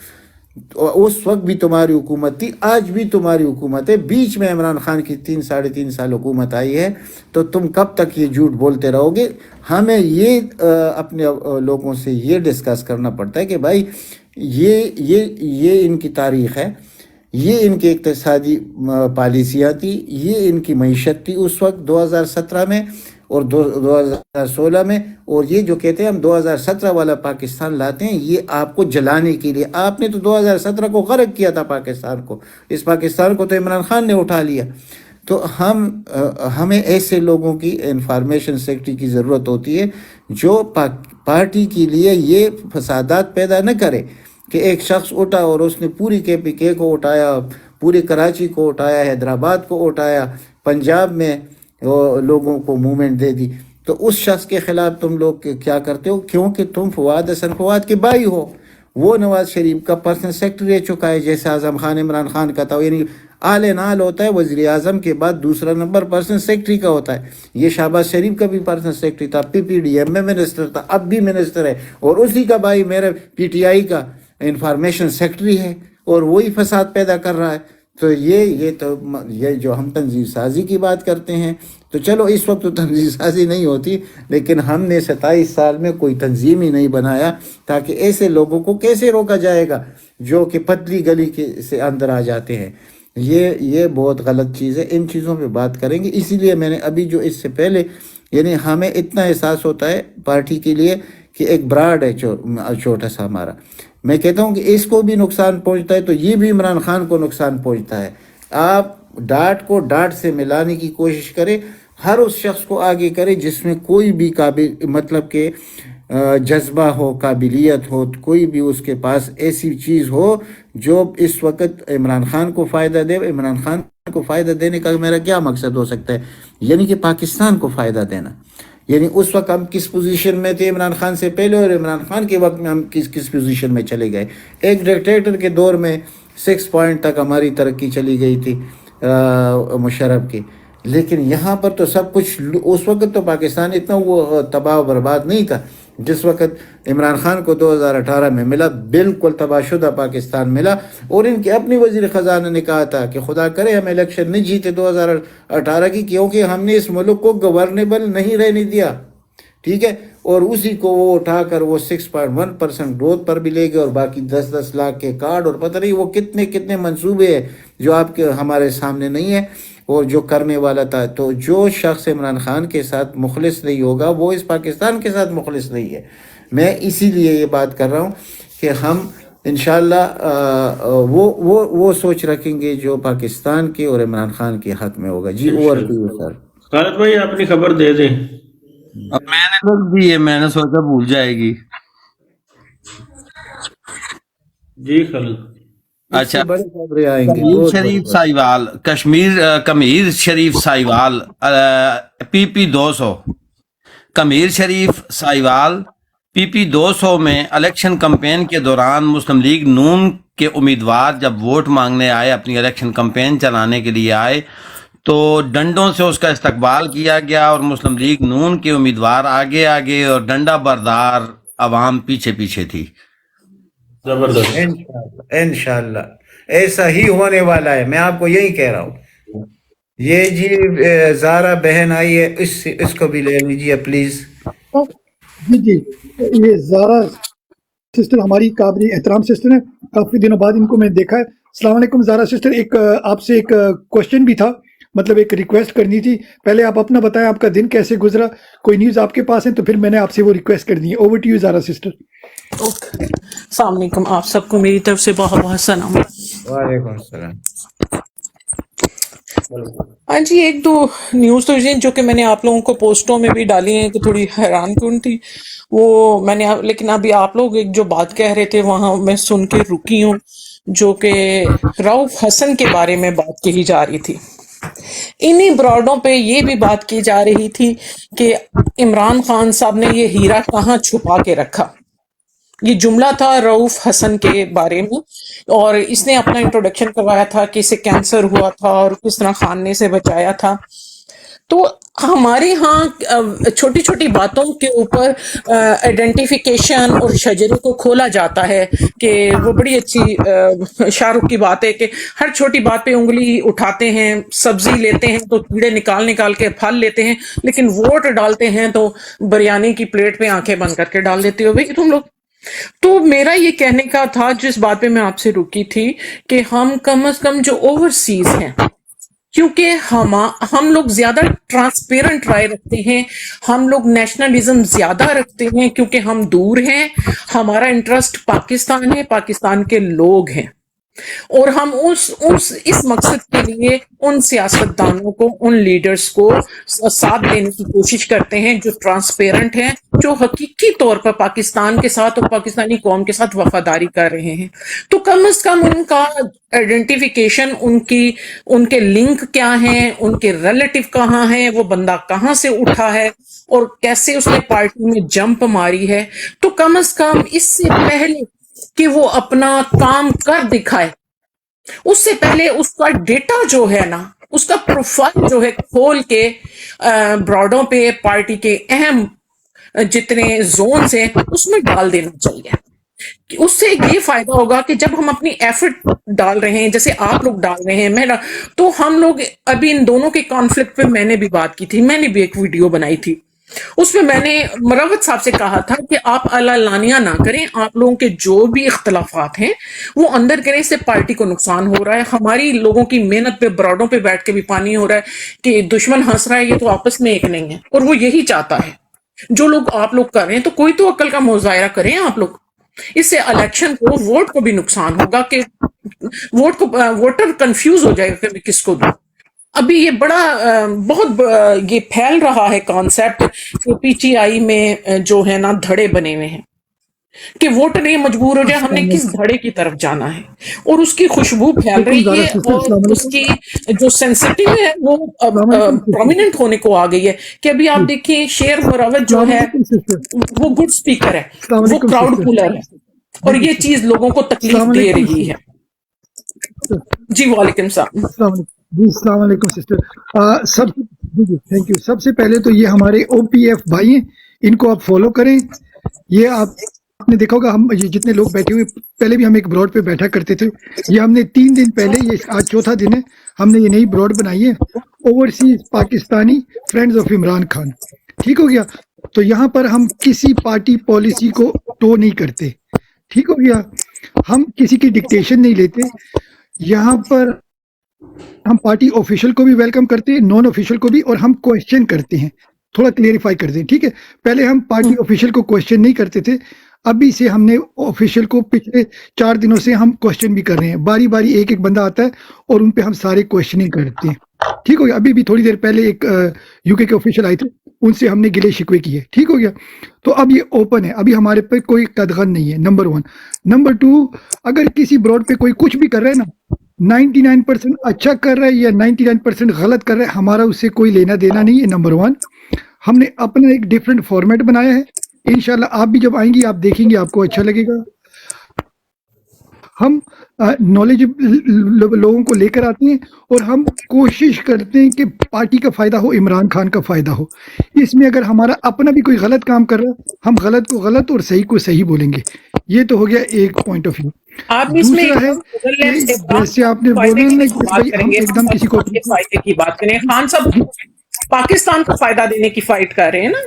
اس وقت بھی تمہاری حکومت تھی، آج بھی تمہاری حکومت ہے. بیچ میں عمران خان کی 3 3.5 سال حکومت آئی ہے. تو تم کب تک یہ جھوٹ بولتے رہو گے؟ ہمیں یہ اپنے لوگوں سے یہ ڈسکس کرنا پڑتا ہے کہ بھائی یہ ان کی تاریخ ہے، یہ ان کی اقتصادی پالیسیاں تھی، یہ ان کی معیشت تھی اس وقت 2017 میں اور 2016 میں. اور یہ جو کہتے ہیں ہم 2017 والا پاکستان لاتے ہیں، یہ آپ کو جلانے کے لیے. آپ نے تو 2017 کو غرق کیا تھا پاکستان کو. اس پاکستان کو تو عمران خان نے اٹھا لیا. تو ہمیں ایسے لوگوں کی انفارمیشن سیکرٹری کی ضرورت ہوتی ہے جو پارٹی کے لیے یہ فسادات پیدا نہ کرے کہ ایک شخص اٹھا اور اس نے پوری کے پی کے کو اٹھایا، پوری کراچی کو اٹھایا، حیدرآباد کو اٹھایا، پنجاب میں لوگوں کو موومنٹ دے دی. تو اس شخص کے خلاف تم لوگ کیا کرتے ہو؟ کیونکہ تم حسن فواد کے بھائی ہو. وہ نواز شریف کا پرسنل سیکرٹری رہ چکا ہے، جیسے اعظم خان عمران خان کا تھا. یعنی آل نال ہوتا ہے، وزیر اعظم کے بعد دوسرا نمبر پرسنل سیکرٹری کا ہوتا ہے. یہ شہباز شریف کا بھی پرسنل سیکرٹری تھا، پی ڈی ایم میں منسٹر تھا، اب بھی منسٹر ہے. اور اسی کا بھائی میرے پی ٹی آئی کا انفارمیشن سیکرٹری ہے اور وہی فساد پیدا کر رہا ہے. تو یہ جو ہم تنظیم سازی کی بات کرتے ہیں، تو چلو اس وقت تو تنظیم سازی نہیں ہوتی، لیکن ہم نے 27 سال میں کوئی تنظیم ہی نہیں بنایا. تاکہ ایسے لوگوں کو کیسے روکا جائے گا جو کہ پتلی گلی سے اندر آ جاتے ہیں؟ یہ بہت غلط چیز ہے. ان چیزوں پہ بات کریں گے. اسی لیے میں نے ابھی جو اس سے پہلے، یعنی ہمیں اتنا احساس ہوتا ہے پارٹی کے لیے کہ ایک براڈ ہے چھوٹا سا ہمارا. میں کہتا ہوں کہ اس کو بھی نقصان پہنچتا ہے تو یہ بھی عمران خان کو نقصان پہنچتا ہے. آپ ڈاٹ کو ڈاٹ سے ملانے کی کوشش کریں، ہر اس شخص کو آگے کریں جس میں کوئی بھی مطلب کہ جذبہ ہو، قابلیت ہو، کوئی بھی اس کے پاس ایسی چیز ہو جو اس وقت عمران خان کو فائدہ دے. عمران خان کو فائدہ دینے کا میرا کیا مقصد ہو سکتا ہے؟ یعنی کہ پاکستان کو فائدہ دینا. یعنی اس وقت ہم کس پوزیشن میں تھے عمران خان سے پہلے، اور عمران خان کے وقت میں ہم کس پوزیشن میں چلے گئے. ایک ڈکٹیٹر کے دور میں 6 پوائنٹ تک ہماری ترقی چلی گئی تھی مشرف کی. لیکن یہاں پر تو سب کچھ، اس وقت تو پاکستان اتنا وہ تباہ و برباد نہیں تھا جس وقت عمران خان کو 2018 میں ملا. بالکل تباہ شدہ پاکستان ملا. اور ان کے اپنی وزیر خزانہ نے کہا تھا کہ خدا کرے ہم الیکشن نہیں جیتے 2018 کی، کیونکہ ہم نے اس ملک کو گورنیبل نہیں رہنے دیا. ٹھیک ہے، اور اسی کو وہ اٹھا کر وہ 6.1% گروتھ پر بھی لے گئے، اور باقی 10 لاکھ کے کارڈ اور پتہ نہیں وہ کتنے منصوبے ہیں جو آپ کے ہمارے سامنے نہیں ہے اور جو کرنے والا تھا. تو جو شخص عمران خان کے ساتھ مخلص نہیں ہوگا وہ اس پاکستان کے ساتھ مخلص نہیں ہے. میں اسی لیے یہ بات کر رہا ہوں کہ ہم انشاءاللہ وہ سوچ رکھیں گے جو پاکستان کے اور عمران خان کے حق میں ہوگا. G over to you sir. خالد بھائی اپنی خبر دے دیں. میں نے لکھ دی ہے، میں نے سوچا بھول جائے گی. جی خالد. اچھا، بڑے خبریں آئیں گے. کمیر شریف ساہیوال، کمیر شریف ساہیوال PP 200. کمیر شریف ساہیوال PP 200 میں الیکشن کمپین کے دوران مسلم لیگ نون کے امیدوار جب ووٹ مانگنے آئے، اپنی الیکشن کمپین چلانے کے لیے آئے، تو ڈنڈوں سے اس کا استقبال کیا گیا اور مسلم لیگ نون کے امیدوار آگے آگے اور ڈنڈا بردار عوام پیچھے پیچھے تھی. زبردست. انشاءاللہ ایسا ہی ہونے والا ہے. میں آپ کو یہی کہہ رہا ہوں. یہ جی زارا بہن آئی ہے، اس کو بھی لے لیجیے پلیز. جی یہ زارا سسٹر ہماری قابل احترام سسٹر ہیں. کافی دنوں بعد ان کو میں دیکھا ہے. السلام علیکم زارا سسٹر. ایک آپ سے ایک کوشچن بھی تھا، مطلب ایک ریکویسٹ کرنی تھی. پہلے آپ اپنا بتائیں، آپ کا دن کیسے گزرا؟ کوئی نیوز آپ کے پاس ہے تو پھر میں نے آپ سے وہ ریکویسٹ کرنی ہے. Over to you Zara sister. السلام علیکم، آپ سب کو میری طرف سے بہت بہت سلام. وعلیکم السلام. ہاں جی، ایک دو نیوز تو جو کہ میں نے آپ لوگوں کو پوسٹوں میں بھی ڈالی ہیں کہ تھوڑی حیران کن تھی وہ میں نے، لیکن ابھی آپ لوگ ایک جو بات کہہ رہے تھے وہاں میں سن کے رکی ہوں، جو کہ رؤف حسن کے بارے میں بات کہی جا رہی تھی. انہی براڈوں پہ یہ بھی بات کی جا رہی تھی کہ عمران خان صاحب نے یہ ہیرا کہاں چھپا کے رکھا. یہ جملہ تھا رؤف حسن کے بارے میں، اور اس نے اپنا انٹروڈکشن کروایا تھا کہ اسے کینسر ہوا تھا اور کس طرح خاننے سے بچایا تھا. تو ہمارے ہاں چھوٹی چھوٹی باتوں کے اوپر آئیڈینٹیفیکیشن اور شجرے کو کھولا جاتا ہے کہ وہ بڑی اچھی شاہ رخ کی بات ہے کہ ہر چھوٹی بات پہ انگلی اٹھاتے ہیں. سبزی لیتے ہیں تو کیڑے نکال نکال کے پھل لیتے ہیں، لیکن ووٹ ڈالتے ہیں تو بریانی کی پلیٹ پہ آنکھیں بند کر کے ڈال دیتے ہو بھائی تم لوگ. تو میرا یہ کہنے کا تھا، جس بات پہ میں آپ سے رکی تھی، کہ ہم کم از کم جو اوورسیز ہیں، کیونکہ ہم لوگ زیادہ ٹرانسپیرنٹ رائے رکھتے ہیں، ہم لوگ نیشنلزم زیادہ رکھتے ہیں کیونکہ ہم دور ہیں، ہمارا انٹرسٹ پاکستان ہے، پاکستان کے لوگ ہیں، اور ہم اس مقصد کے لیے ان سیاستدانوں کو، ان لیڈرز کو ساتھ دینے کی کوشش کرتے ہیں جو ٹرانسپیرنٹ ہیں، جو حقیقی طور پر پاکستان کے ساتھ اور پاکستانی قوم کے ساتھ وفاداری کر رہے ہیں. تو کم از کم ان کا آئیڈینٹیفیکیشن، ان کے لنک کیا ہیں، ان کے ریلیٹو کہاں ہیں، وہ بندہ کہاں سے اٹھا ہے اور کیسے اس نے پارٹی میں جمپ ماری ہے. تو کم از کم اس سے پہلے کہ وہ اپنا کام کر دکھائے، اس سے پہلے اس کا ڈیٹا جو ہے نا، اس کا پروفائل جو ہے کھول کے براڈوں پہ پارٹی کے اہم جتنے زونز ہیں اس میں ڈال دینا چاہیے. اس سے یہ فائدہ ہوگا کہ جب ہم اپنی ایفرٹ ڈال رہے ہیں، جیسے آپ لوگ ڈال رہے ہیں، تو ہم لوگ ابھی ان دونوں کے کانفلکٹ پہ میں نے بھی بات کی تھی، میں نے بھی ایک ویڈیو بنائی تھی، اس میں نے مروت صاحب سے کہا تھا کہ آپ علانیہ نہ کریں، آپ لوگوں کے جو بھی اختلافات ہیں وہ اندر کریں، اس سے پارٹی کو نقصان ہو رہا ہے، ہماری لوگوں کی محنت پہ براڈوں پہ بیٹھ کے بھی پانی ہو رہا ہے کہ دشمن ہنس رہا ہے، یہ تو آپس میں ایک نہیں ہے، اور وہ یہی چاہتا ہے. جو لوگ آپ لوگ کر رہے ہیں تو کوئی تو عقل کا مظاہرہ کریں آپ لوگ. اس سے الیکشن کو، ووٹ کو بھی نقصان ہوگا کہ ووٹر کنفیوز ہو جائے گا کہ میں کس کو دوں. ابھی یہ بہت یہ پھیل رہا ہے کانسیپٹ کہ پی ٹی آئی میں جو ہے نا دھڑے بنے ہوئے ہیں کہ ووٹر یہ مجبور ہو جائے ہم نے کس دھڑے کی طرف جانا ہے، اور اس کی خوشبو پھیل حکم رہی زارہ ہے سسٹر اور السلام اس علیکم. کی جو سینسٹیو ہے وہ السلام علیکم سسٹر. پرومیننٹ ہونے کو آ گئی ہے. کہ ابھی جی آپ دیکھیں شیر مروت جو السلام ہے علیکم سسٹر. وہ گڈ سپیکر ہے، السلام وہ علیکم کراؤڈ سسٹر. پولر ہے، اور جی یہ سسٹر. چیز لوگوں کو تکلیف السلام دے علیکم رہی ہے. سسٹر. جی وعلیکم السلام. السلام علیکم جی. السلام علیکم سسٹر. سب جی تھینک یو. سب سے پہلے تو یہ ہمارے او پی ایف بھائی ہیں، ان کو آپ فالو کریں. یہ آپ نے دیکھا ہوگا، ہم یہ جتنے لوگ بیٹھے ہوئے، پہلے بھی ہم ایک براڈ پہ بیٹھا کرتے تھے. یہ ہم نے 3 دن پہلے، یہ آج چوتھا دن ہے، ہم نے یہ نئی براڈ بنائی ہے، overseas Pakistani friends of Imran Khan. ٹھیک ہو گیا؟ تو یہاں پر ہم کسی پارٹی پالیسی کو ٹو نہیں کرتے. ٹھیک ہو گیا؟ ہم کسی کی ڈکٹیشن نہیں لیتے. یہاں پر ہم پارٹی آفیشل کو بھی ویلکم کرتے ہیں، نان آفیشل کو بھی، اور ہم کوشچن کرتے ہیں. تھوڑا کلیئرفائی کر دیں، ٹھیک ہے؟ پہلے ہم پارٹی آفیشل کو کوشچن نہیں کرتے تھے، ابھی سے ہم نے آفیشل کو پچھلے 4 دنوں سے ہم کوشچن بھی کر رہے ہیں. باری باری ایک بندہ آتا ہے اور ان پہ ہم سارے کوشچننگ کرتے ہیں. ٹھیک ہو گیا؟ ابھی بھی تھوڑی دیر پہلے ایک یو کے آفیشل آئے تھے، ان سے ہم نے گلے شکوے کیے. ٹھیک ہو گیا؟ تو اب یہ اوپن ہے، ابھی ہمارے پہ کوئی قدغن نہیں ہے. نمبر 1. نمبر 2، اگر کسی براڈ پہ کوئی کچھ بھی کر رہا ہے نا، 99% اچھا کر رہا ہے یا 99% غلط کر رہا ہے، ہمارا اس سے کوئی لینا دینا نہیں ہے. نمبر 1. ہم نے اپنا ایک ڈیفرنٹ فارمیٹ بنایا ہے. انشاءاللہ آپ بھی جب آئیں گی آپ دیکھیں گے، آپ کو اچھا لگے گا. ہم نالج لوگوں کو لے کر آتے ہیں اور ہم کوشش کرتے ہیں کہ پارٹی کا فائدہ ہو، عمران خان کا فائدہ ہو. اس میں اگر ہمارا اپنا بھی کوئی غلط کام کر رہا ہے، ہم غلط کو غلط اور صحیح کو صحیح بولیں گے. یہ تو ہو گیا ایک پوائنٹ آف ویو. آپ اس میں دوسرا ہے کہ جیسے آپ نے فائدے بولا کی نا نہیں کہ بات بھائی کریں ہم گے، ایک دم کسی کو کے فائدے کی بات کریں. خان صاحب پاکستان کو فائدہ دینے کی فائٹ کر رہے ہیں نا،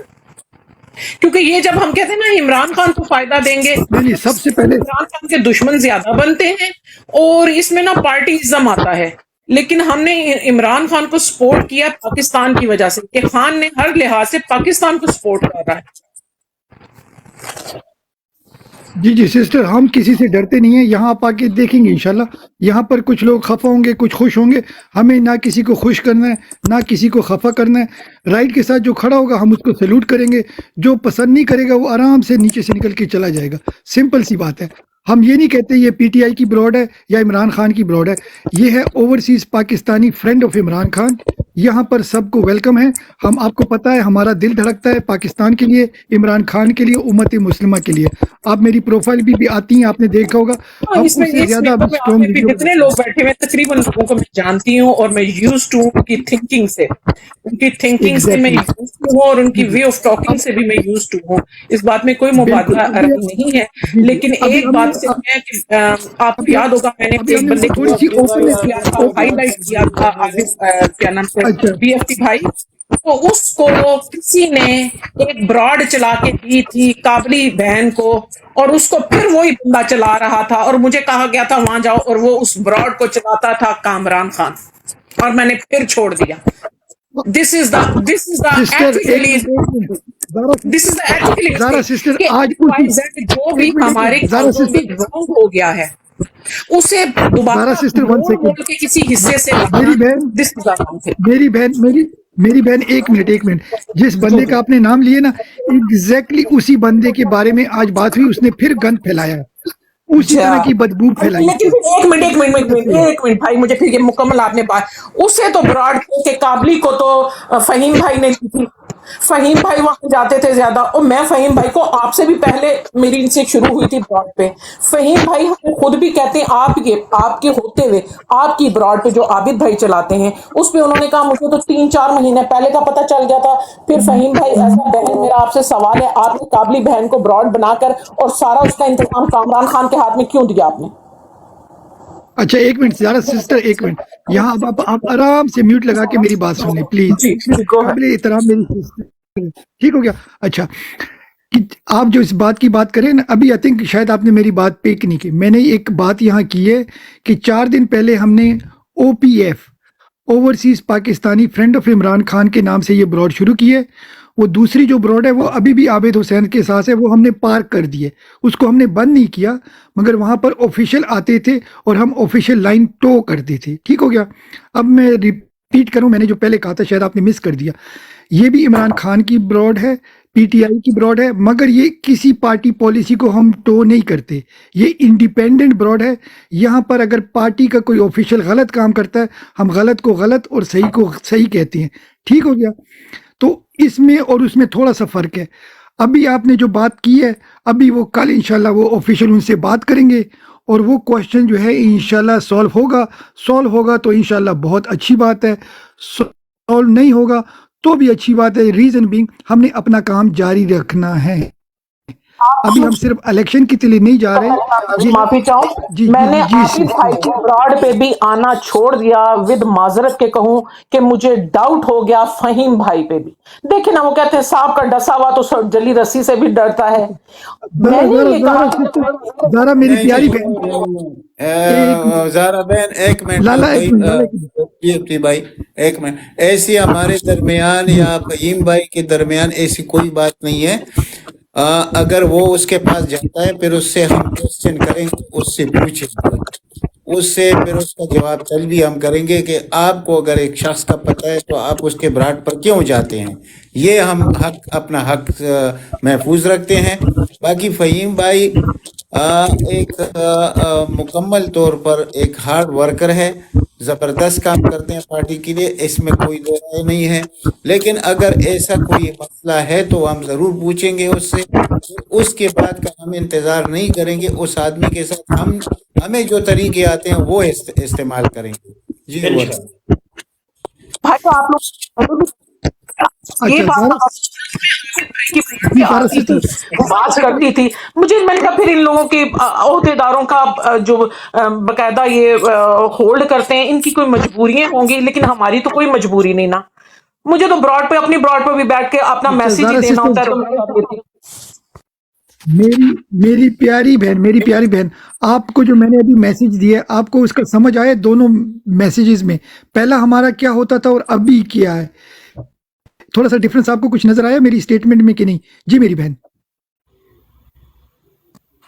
کیونکہ یہ جب ہم کہتے ہیں نا عمران خان کو فائدہ دیں گے، نہیں، سب سے پہلے عمران خان کے دشمن زیادہ بنتے ہیں اور اس میں نا پارٹیزم آتا ہے. لیکن ہم نے عمران خان کو سپورٹ کیا پاکستان کی وجہ سے کہ خان نے ہر لحاظ سے پاکستان کو سپورٹ کر رہا ہے. جی جی سسٹر، ہم کسی سے ڈرتے نہیں ہیں، یہاں آپ آ کے دیکھیں گے انشاءاللہ یہاں پر کچھ لوگ خفا ہوں گے، کچھ خوش ہوں گے. ہمیں نہ کسی کو خوش کرنا ہے نہ کسی کو خفا کرنا ہے. رائٹ کے ساتھ جو کھڑا ہوگا ہم اس کو سیلوٹ کریں گے، جو پسند نہیں کرے گا وہ آرام سے نیچے سے نکل کے چلا جائے گا. سمپل سی بات ہے. ہم یہ نہیں کہتے یہ پی ٹی آئی کی براڈ ہے یا عمران خان کی براڈ ہے، یہ ہے overseas Pakistani friend of Imran Khan. یہاں پر سب کو ویلکم ہے. ہم آپ کو پتہ ہے ہمارا دل دھڑکتا ہے پاکستان کے لیے، عمران خان کے لیے، امت مسلمہ کے لیے. آپ میری پروفائل بھی آتی ہیں، آپ نے دیکھا ہوگا. ہاں، ہم اس میں اس سے زیادہ ابھی تو میں آپ اسٹرانگ نے بھی ویڈیو جتنے بناتے لوگ ہیں. بیٹھے ہوئے ہیں تقریباً لوگوں کو میں جانتی ہوں اور میں یوزڈ ہوں ان کی تھنکنگ سے، ان کی تھنکنگ سے میں ایگزیکٹلی. یوزڈ ہوں اور ان کی جی جی. وے آف ٹاکنگ اب سے بھی میں یوزڈ ہوں. اس بات میں کوئی بالکل مبادلہ ابھی رائے نہیں ہے. جی جی لیکن ابھی ایک ہم نے بات سے ہے کہ آپ کو ابھی یاد ہوگا میں نے ابھی ہم ایک نے بندے تھوڑی کو سی اوپن کیا تھا، ہائی لائٹ کیا تھا، عابد کیا نام سے، اچھا بی ایف ٹی بھائی. تو اس کو کسی نے ایک براڈ چلا کے دی تھی کابلی بہن کو، اور اس کو پھر وہی بندہ چلا رہا تھا اور مجھے کہا گیا تھا وہاں جاؤ، اور وہ اس براڈ کو چلاتا تھا کامران خان، اور میں نے پھر چھوڑ دیا. دس از دا سسٹر ایک ایتھیکلی، منٹ ایک منٹ زارا دس از دا ایتھیکلی زارا مسٹیک سسٹر کہ آج ایکس اسی وائی زیڈ جو بھی ایک منٹ ہمارے زارا کاغذوں میں سسٹر رانگ ہو گیا ہے اسے زارا دوبارہ سسٹر ون موڑ موڑ سیکنڈ. کے کسی حصے سے لانا، میری بہن دس از دا رانگ تھنگ. میری بہن میری بہن ایک منٹ جس جی بندے جی. کا آپ نے نام لیے نا ایگزیکٹلی اسی بندے کے بارے میں آج بات ہوئی. اس نے پھر گند پھیلایا، اسی اچھا، طرح کی بدبو پھیلائی لیکن اس پھر ایک منٹ ایک منٹ ایک نے. منٹ ایک منٹ بھائی، مجھے پھر یہ مکمل آپ نے بات، اسے تو براڈ کے قابلی کو تو فہیم بھائی نے کی تھی. فہیم بھائی وہاں جاتے تھے زیادہ، اور میں فہیم بھائی کو آپ سے بھی پہلے میری ان سے شروع ہوئی تھی براڈ پہ. فہیم بھائی ہمیں خود بھی کہتے ہیں آپ کے ہوتے ہوئے آپ کی براڈ پہ جو عابد بھائی چلاتے ہیں اس پہ انہوں نے کہا مجھے تو 3-4 مہینے پہلے کا پتہ چل گیا تھا. پھر فہیم بھائی ایسا بہن میرا آپ سے سوال ہے، آپ نے قابلی بہن کو براڈ بنا کر اور سارا اس کا انتظام کامران خان کے ہاتھ میں کیوں دیا آپ نے؟ اچھا ایک منٹ زارا سسٹر ایک منٹ یہاں اب آپ آرام سے میوٹ لگا کے میری بات سن لیں پلیز. جی جی گو ہے. قابل احترام میری سسٹر، ٹھیک ہو گیا. اچھا کہ آپ جو اس بات کی بات کریں نا، ابھی آئی تھنک شاید آپ نے میری بات پیک نہیں کی. میں نے ایک بات یہاں کی ہے کہ 4 دن پہلے ہم نے O P F overseas Pakistani friend of Imran Khan کے نام سے یہ براڈ شروع کی ہے. وہ دوسری جو براڈ ہے وہ ابھی بھی عابد حسین کے ساتھ ہے، وہ ہم نے پارک کر دی ہے. اس کو ہم نے بند نہیں کیا، مگر وہاں پر آفیشیل آتے تھے اور ہم آفیشیل لائن ٹو کرتے تھے. ٹھیک ہو گیا. اب میں ریپیٹ کروں، میں نے جو پہلے کہا تھا شاید آپ نے مس کر دیا. یہ بھی عمران خان کی براڈ ہے، پی ٹی آئی کی براڈ ہے، مگر یہ کسی پارٹی پالیسی کو ہم ٹو نہیں کرتے. یہ انڈیپینڈنٹ براڈ ہے. یہاں پر اگر پارٹی کا کوئی آفیشیل غلط کام کرتا ہے ہم غلط کو غلط اور صحیح کو صحیح کہتے ہیں. ٹھیک ہو گیا. تو اس میں اور اس میں تھوڑا سا فرق ہے. ابھی آپ نے جو بات کی ہے ابھی وہ کل انشاءاللہ وہ آفیشیل ان سے بات کریں گے اور وہ کوشچن جو ہے انشاءاللہ سولو ہوگا تو انشاءاللہ بہت اچھی بات ہے. سولو نہیں ہوگا تو بھی اچھی بات ہے. ریزن بینگ ہم نے اپنا کام جاری رکھنا ہے. ابھی ہم صرف الیکشن کے لیے نہیں جا رہے. معافی چاہوں، جی میں جی نے جی عابد بھائی کی براڈ پہ بھی آنا چھوڑ دیا ود معذرت کے کہوں کہ مجھے ڈاؤٹ ہو گیا. فہیم بھائی پہ بھی دیکھیں نا، وہ کہتے ہیں سانپ کا ڈسا ہوا تو جلی رسی سے بھی ڈرتا ہے. میں نے یہ کہا زارا میری نہیں پیاری بہن ایک نہیں زارا بہن ایک منٹ لالا ایک بھائی منٹ لالا ایک منٹ. بھائی ایک منٹ. ایسی ہمارے درمیان جی یا فہیم بھائی کے درمیان ایسی کوئی بات نہیں ہے. اگر وہ اس کے پاس جاتا ہے پھر اس سے ہم کوشچن کریں گے، اس سے پوچھیں گے، اس سے پھر اس کا جواب چل بھی ہم کریں گے کہ آپ کو اگر ایک شخص کا پتہ ہے تو آپ اس کے براڈ پر کیوں جاتے ہیں. یہ ہم اپنا حق محفوظ رکھتے ہیں. باقی فہیم بھائی ایک مکمل طور پر ایک ہارڈ ورکر ہے، زبردست کام کرتے ہیں پارٹی کے لیے، اس میں کوئی دو رائے نہیں ہے. لیکن اگر ایسا کوئی مسئلہ ہے تو ہم ضرور پوچھیں گے اس سے. اس کے بعد کا ہم انتظار نہیں کریں گے. اس آدمی کے ساتھ ہمیں جو طریقے آتے ہیں وہ استعمال کریں گے. جی وہ بھائی تو آپ لوگ یہ اچھا زارا بات جی زارا آتی تھی، سسٹر بات کرتی تھی. مجھے میں نے کہا پھر ان لوگوں کے عہدے داروں کا جو باقاعدہ یہ ہولڈ کرتے ہیں ان کی کوئی مجبوریاں ہوں گی، لیکن ہماری تو کوئی مجبوری نہیں نا. مجھے تو براڈ پہ اپنی براڈ پہ بھی بیٹھ کے اپنا اچھا میسج ہی زارا دینا ہوتا ہے تو میں سسٹر کر دیتی. میری پیاری بہن آپ کو جو میں نے ابھی میسج دیا ہے آپ کو اس کا سمجھ آیا؟ دونوں میسیجز میں پہلا ہمارا کیا ہوتا تھا اور ابھی کیا ہے؟ تھوڑا سا ڈفرنس آپ کو کچھ نظر آیا میری اسٹیٹمنٹ میں کہ نہیں؟ جی میری بہن.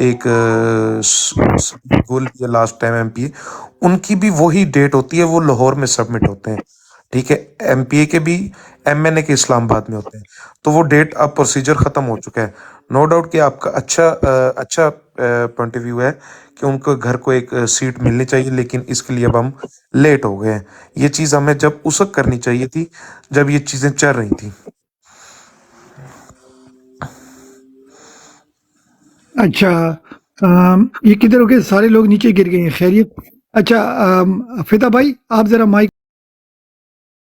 ایک گل یا لاسٹ ٹائم MP ان کی بھی وہی ڈیٹ ہوتی ہے, وہ لاہور میں سبمٹ ہوتے ہیں, ٹھیک ہے. MPA کے بھی MNA کے اسلام آباد میں ہوتے ہیں. تو وہ ڈیٹ اب پروسیجر ختم ہو چکا ہے. نو ڈاؤٹ کہ آپ کا اچھا پوائنٹ آف ویو ہے کہ ان کو گھر کو ایک سیٹ ملنی چاہیے, لیکن اس کے لیے اب ہم لیٹ ہو گئے ہیں. یہ چیز ہمیں جب اس وقت کرنی چاہیے تھی جب یہ چیزیں چل رہی تھیں. اچھا یہ کدھر ہو گئے, سارے لوگ نیچے گر گئے ہیں, خیریت. اچھا فدا بھائی آپ ذرا مائک